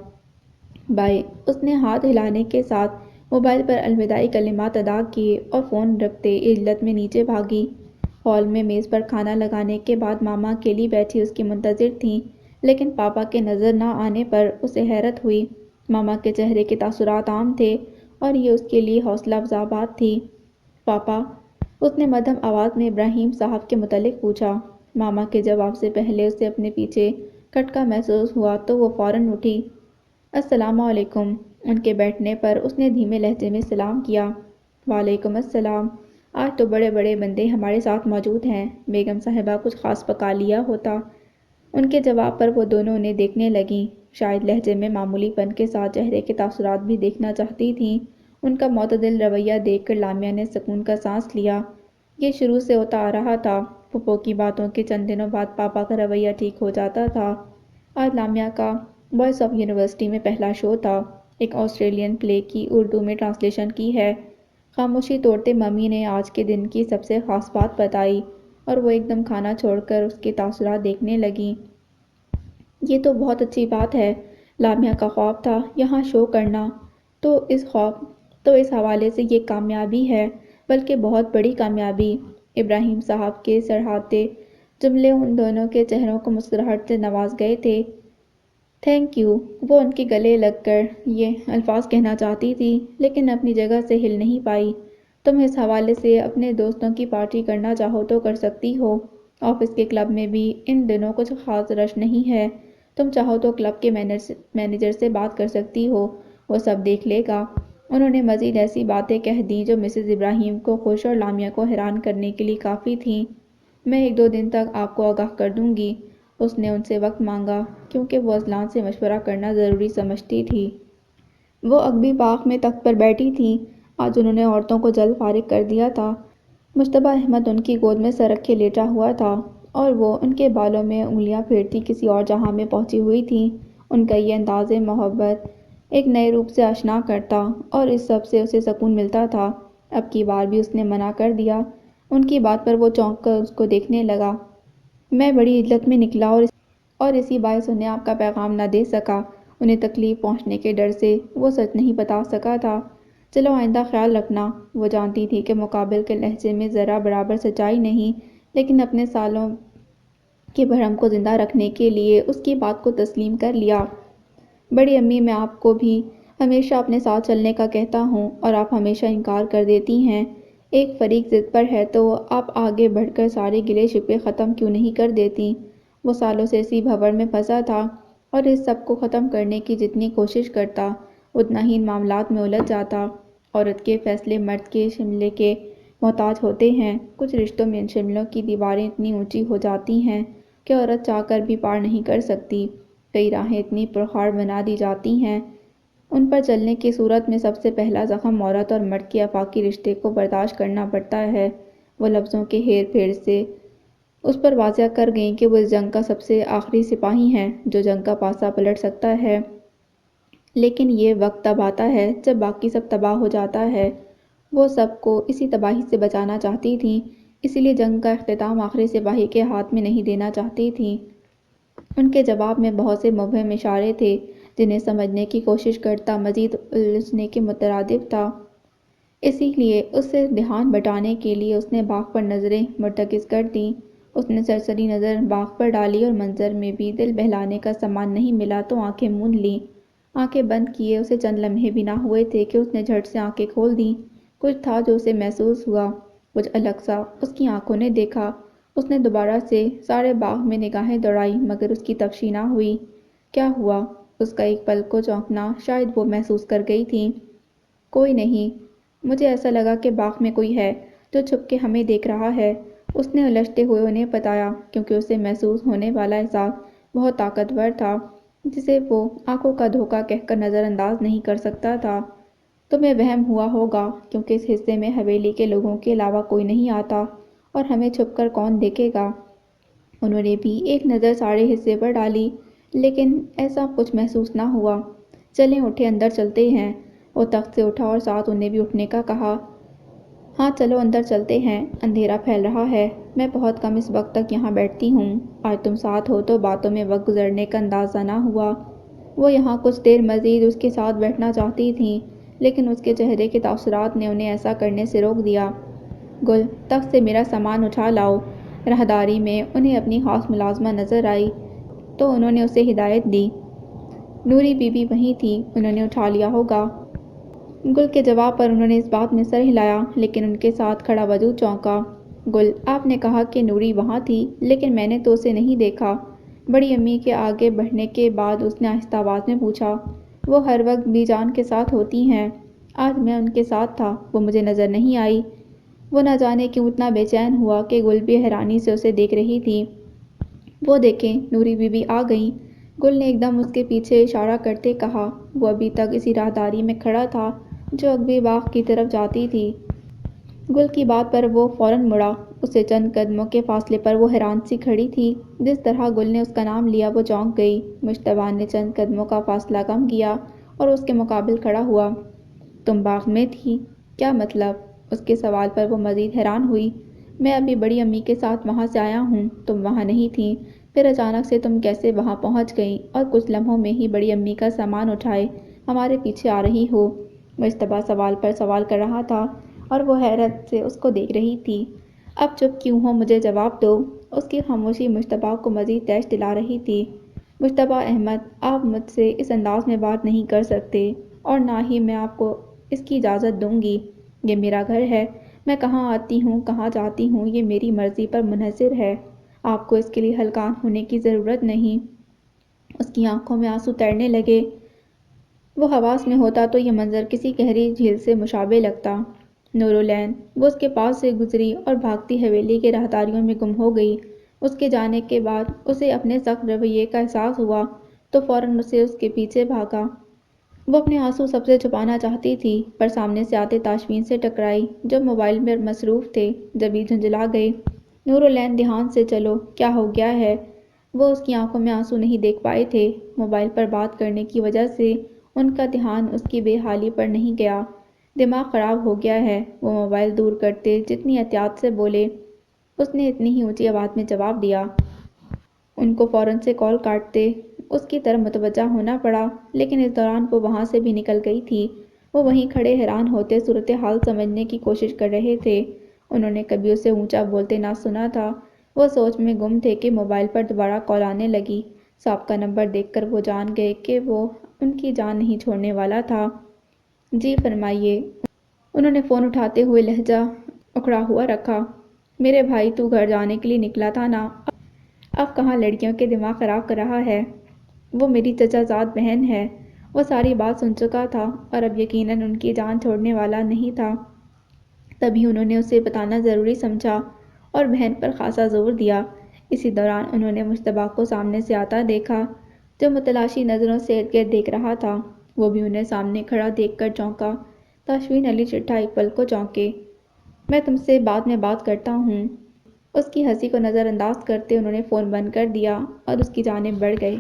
بائے، اس نے ہاتھ ہلانے کے ساتھ موبائل پر الوداعی کلمات ادا کیے اور فون رکھتے عجلت میں نیچے بھاگی۔ ہال میں میز پر کھانا لگانے کے بعد ماما کیلی بیٹھی اس کی منتظر تھیں، لیکن پاپا کے نظر نہ آنے پر اسے حیرت ہوئی۔ ماما کے چہرے کے تاثرات عام تھے اور یہ اس کے لیے حوصلہ افزا بات تھی۔ پاپا، اس نے مدھم آواز میں ابراہیم صاحب کے متعلق پوچھا۔ ماما کے جواب سے پہلے اسے اپنے پیچھے کھٹکا محسوس ہوا تو وہ فوراً اٹھی۔ السلام علیکم۔ ان کے بیٹھنے پر اس نے دھیمے لہجے میں سلام کیا۔ وعلیکم السلام۔ آج تو بڑے بڑے بندے ہمارے ساتھ موجود ہیں، بیگم صاحبہ کچھ خاص پکا لیا ہوتا۔ ان کے جواب پر وہ دونوں انہیں دیکھنے لگیں، شاید لہجے میں معمولی پن کے ساتھ چہرے کے تاثرات بھی دیکھنا چاہتی تھیں۔ ان کا معتدل رویہ دیکھ کر لامیا نے سکون کا سانس لیا۔ یہ شروع سے ہوتا آ رہا تھا۔ پھپھو کی باتوں کے چند دنوں بعد پاپا کا رویہ ٹھیک ہو جاتا تھا۔ آج لامیا کا وائس آف یونیورسٹی میں پہلا شو تھا۔ ایک آسٹریلین پلے کی اردو میں ٹرانسلیشن کی ہے۔ خاموشی توڑتے ممی نے آج کے دن کی سب سے خاص بات بتائی اور وہ ایک دم کھانا چھوڑ کر اس کے تاثرات دیکھنے لگیں۔ یہ تو بہت اچھی بات ہے، لامحہ کا خواب تھا یہاں شو کرنا، تو اس حوالے سے یہ کامیابی ہے، بلکہ بہت بڑی کامیابی۔ ابراہیم صاحب کے سراہتے جملے ان دونوں کے چہروں کو مسکراہٹ سے نواز گئے تھے۔ تھینک یو، وہ ان کے گلے لگ کر یہ الفاظ کہنا چاہتی تھی لیکن اپنی جگہ سے ہل نہیں پائی۔ تم اس حوالے سے اپنے دوستوں کی پارٹی کرنا چاہو تو کر سکتی ہو، آفس کے کلب میں بھی ان دنوں کچھ خاص رش نہیں ہے، تم چاہو تو کلب کے مینیجر سے بات کر سکتی ہو، وہ سب دیکھ لے گا۔ انہوں نے مزید ایسی باتیں کہہ دیں جو مسز ابراہیم کو خوش اور لامحہ کو حیران کرنے کے لیے کافی تھیں۔ میں 1-2 دن تک آپ کو آگاہ کر دوں گی، اس نے ان سے وقت مانگا کیونکہ وہ اذلان سے مشورہ کرنا ضروری سمجھتی تھی۔ وہ اگبی باغ میں تخت پر بیٹھی تھیں، آج انہوں نے عورتوں کو جلد فارغ کر دیا تھا۔ مجتبیٰ احمد ان کی گود میں سر رکھے لیٹا ہوا تھا اور وہ ان کے بالوں میں انگلیاں پھیرتی کسی اور جہاں میں پہنچی ہوئی تھیں۔ ان کا یہ انداز محبت ایک نئے روپ سے آشنا کرتا اور اس سب سے اسے سکون ملتا تھا۔ اب کی بار بھی اس نے منع کر دیا۔ ان کی بات پر وہ چونک کر اس کو دیکھنے لگا۔ میں بڑی علت میں نکلا اور اسی باعث انہیں آپ کا پیغام نہ دے سکا، انہیں تکلیف پہنچنے کے ڈر سے وہ سچ نہیں بتا سکا تھا۔ چلو آئندہ خیال رکھنا۔ وہ جانتی تھی کہ مقابل کے لہجے میں ذرا برابر سچائی نہیں، لیکن اپنے سالوں کے بھرم کو زندہ رکھنے کے لیے اس کی بات کو تسلیم کر لیا۔ بڑی امی، میں آپ کو بھی ہمیشہ اپنے ساتھ چلنے کا کہتا ہوں اور آپ ہمیشہ انکار کر دیتی ہیں۔ ایک فریق ضد پر ہے تو آپ آگے بڑھ کر سارے گلے شکوے ختم کیوں نہیں کر دیتی؟ وہ سالوں سے اسی بھنور میں پھنسا تھا اور اس سب کو ختم کرنے کی جتنی کوشش کرتا اتنا ہی ان معاملات میں الجھ جاتا۔ عورت کے فیصلے مرد کے شملے کے محتاج ہوتے ہیں۔ کچھ رشتوں میں ان شملوں کی دیواریں اتنی اونچی ہو جاتی ہیں کہ عورت چاہ کر بھی پار نہیں کر سکتی۔ کئی راہیں اتنی پرخاڑ بنا دی جاتی ہیں، ان پر چلنے کی صورت میں سب سے پہلا زخم عورت اور مرد کے آفاقی رشتے کو برداشت کرنا پڑتا ہے۔ وہ لفظوں کے ہیر پھیر سے اس پر واضح کر گئیں کہ وہ اس جنگ کا سب سے آخری سپاہی ہیں جو جنگ کا پاسا پلٹ سکتا ہے، لیکن یہ وقت تب آتا ہے جب باقی سب تباہ ہو جاتا ہے۔ وہ سب کو اسی تباہی سے بچانا چاہتی تھیں، اسی لیے جنگ کا اختتام آخری سپاہی کے ہاتھ میں نہیں دینا چاہتی تھیں۔ ان کے جواب میں بہت سے مبہم اشارے تھے جنہیں سمجھنے کی کوشش کرتا مزید الجھنے کے مترادف تھا۔ اسی لیے اس سے دھیان بٹانے کے لیے اس نے باغ پر نظریں مرتکز کر دیں۔ اس نے سرسری نظر باغ پر ڈالی اور منظر میں بھی دل بہلانے کا سامان نہیں ملا تو آنکھیں موند لیں۔ آنکھیں بند کیے اسے چند لمحے بھی نہ ہوئے تھے کہ اس نے جھٹ سے آنکھیں کھول دیں۔ کچھ تھا جو اسے محسوس ہوا، کچھ الگ سا اس کی آنکھوں نے دیکھا۔ اس نے دوبارہ سے سارے باغ میں نگاہیں دوڑائیں مگر اس کی تفشی نہ ہوئی۔ کیا ہوا؟ اس کا ایک پل کو چونکنا شاید وہ محسوس کر گئی تھیں۔ کوئی نہیں، مجھے ایسا لگا کہ باغ میں کوئی ہے جو چھپ کے ہمیں دیکھ رہا ہے، اس نے الجھتے ہوئے انہیں بتایا، کیونکہ اسے محسوس ہونے والا احساس بہت طاقتور تھا جسے وہ آنکھوں کا دھوکہ کہہ کر نظر انداز نہیں کر سکتا تھا۔ تمہیں وہم ہوا ہوگا کیونکہ اس حصے میں حویلی کے لوگوں کے علاوہ کوئی نہیں آتا اور ہمیں چھپ کر کون دیکھے گا؟ انہوں نے بھی ایک نظر سارے حصے پر ڈالی لیکن ایسا کچھ محسوس نہ ہوا۔ چلیں اٹھیں، اندر چلتے ہیں۔ وہ تخت سے اٹھا اور ساتھ انہیں بھی اٹھنے کا کہا۔ ہاں چلو اندر چلتے ہیں، اندھیرا پھیل رہا ہے، میں بہت کم اس وقت تک یہاں بیٹھتی ہوں، آج تم ساتھ ہو تو باتوں میں وقت گزرنے کا اندازہ نہ ہوا۔ وہ یہاں کچھ دیر مزید اس کے ساتھ بیٹھنا چاہتی تھیں لیکن اس کے چہرے کے تاثرات نے انہیں ایسا کرنے سے روک دیا۔ گل، تخت سے میرا سامان اٹھا لاؤ۔ راہداری میں انہیں اپنی خاص ملازمہ نظر آئی تو انہوں نے اسے ہدایت دی۔ نوری بی بی وہیں تھی، انہوں نے اٹھا لیا ہوگا۔ گل کے جواب پر انہوں نے اس بات میں سر ہلایا لیکن ان کے ساتھ کھڑا وجود چونکا۔ گل، آپ نے کہا کہ نوری وہاں تھی لیکن میں نے تو اسے نہیں دیکھا۔ بڑی امی کے آگے بڑھنے کے بعد اس نے آہستہ آواز میں پوچھا۔ وہ ہر وقت بی جان کے ساتھ ہوتی ہیں، آج میں ان کے ساتھ تھا، وہ مجھے نظر نہیں آئی۔ وہ نہ جانے کیوں اتنا بے چین ہوا کہ گل بھی حیرانی سے اسے دیکھ رہی تھی۔ وہ دیکھیں، نوری بی بی آ گئیں۔ گل نے ایک دم اس کے پیچھے اشارہ کرتے کہا۔ وہ ابھی تک اسی راہداری میں کھڑا تھا جو اگبی باغ کی طرف جاتی تھی۔ گل کی بات پر وہ فوراً مڑا، اس سے چند قدموں کے فاصلے پر وہ حیران سی کھڑی تھی۔ جس طرح گل نے اس کا نام لیا وہ چونک گئی۔ مجتبیٰ نے چند قدموں کا فاصلہ کم کیا اور اس کے مقابل کھڑا ہوا۔ تم باغ میں تھی؟ کیا مطلب؟ اس کے سوال پر وہ مزید حیران ہوئی۔ میں ابھی بڑی امی کے ساتھ وہاں سے آیا ہوں، تم وہاں نہیں تھیں، پھر اچانک سے تم کیسے وہاں پہنچ گئیں اور کچھ لمحوں میں ہی بڑی امی کا سامان اٹھائے ہمارے پیچھے آ رہی ہو؟ مجتبیٰ سوال پر سوال کر رہا تھا اور وہ حیرت سے اس کو دیکھ رہی تھی۔ اب چپ کیوں ہو، مجھے جواب دو۔ اس کی خاموشی مجتبیٰ کو مزید تیش دلا رہی تھی۔ مجتبیٰ احمد، آپ مجھ سے اس انداز میں بات نہیں کر سکتے اور نہ ہی میں آپ کو اس کی اجازت دوں گی۔ یہ میرا گھر ہے، میں کہاں آتی ہوں کہاں جاتی ہوں یہ میری مرضی پر منحصر ہے، آپ کو اس کے لیے ہلکان ہونے کی ضرورت نہیں۔ اس کی آنکھوں میں آنسو تیرنے لگے۔ وہ حواس میں ہوتا تو یہ منظر کسی گہری جھیل سے مشابہ لگتا۔ نورالعین، وہ اس کے پاس سے گزری اور بھاگتی حویلی کے راہداریوں میں گم ہو گئی۔ اس کے جانے کے بعد اسے اپنے سخت رویے کا احساس ہوا تو فوراً اسے اس کے پیچھے بھاگا۔ وہ اپنے آنسو سب سے چھپانا چاہتی تھی، پر سامنے سے آتے تاشفین سے ٹکرائی جو موبائل میں مصروف تھے۔ جبھی جھنجھلا گئے۔ نورالعین، دھیان سے چلو، کیا ہو گیا ہے؟ وہ اس کی آنکھوں میں آنسو نہیں دیکھ پائے تھے۔ موبائل پر بات کرنے کی وجہ سے ان کا دھیان اس کی بے حالی پر نہیں گیا۔ دماغ خراب ہو گیا ہے، وہ موبائل دور کرتے جتنی احتیاط سے بولے۔ اس نے اتنی ہی اونچی آواز میں جواب دیا۔ ان کو فوراً سے کال کاٹتے اس کی طرف متوجہ ہونا پڑا، لیکن اس دوران وہ وہاں سے بھی نکل گئی تھی۔ وہ وہیں کھڑے حیران ہوتے صورتحال سمجھنے کی کوشش کر رہے تھے۔ انہوں نے کبھی اسے اونچا بولتے نہ سنا تھا۔ وہ سوچ میں گم تھے کہ موبائل پر دوبارہ کال آنے لگی۔ سابقہ نمبر دیکھ کر وہ جان گئے کہ وہ ان کی جان نہیں چھوڑنے والا تھا۔ جی فرمائیے۔ انہوں نے فون اٹھاتے ہوئے لہجہ اکھڑا ہوا رکھا۔ میرے بھائی، تو گھر جانے کے لیے نکلا تھا نا؟ اب کہاں لڑکیوں کے دماغ خراب کر رہا ہے؟ وہ میری چچا زاد بہن ہے۔ وہ ساری بات سن چکا تھا اور اب یقیناً ان کی جان چھوڑنے والا نہیں تھا۔ تبھی انہوں نے اسے بتانا ضروری سمجھا اور بہن پر خاصا زور دیا۔ اسی دوران انہوں نے مجتبیٰ کو سامنے سے آتا دیکھا جو متلاشی نظروں سے ارد گرد دیکھ رہا تھا۔ وہ بھی انہیں سامنے کھڑا دیکھ کر چونکا۔ تاشفین علی چٹھا ایک پل کو چونکے۔ میں تم سے بعد میں بات کرتا ہوں۔ اس کی ہنسی کو نظر انداز کرتے انہوں نے فون بند کر دیا اور اس کی جانب بڑھ گئے۔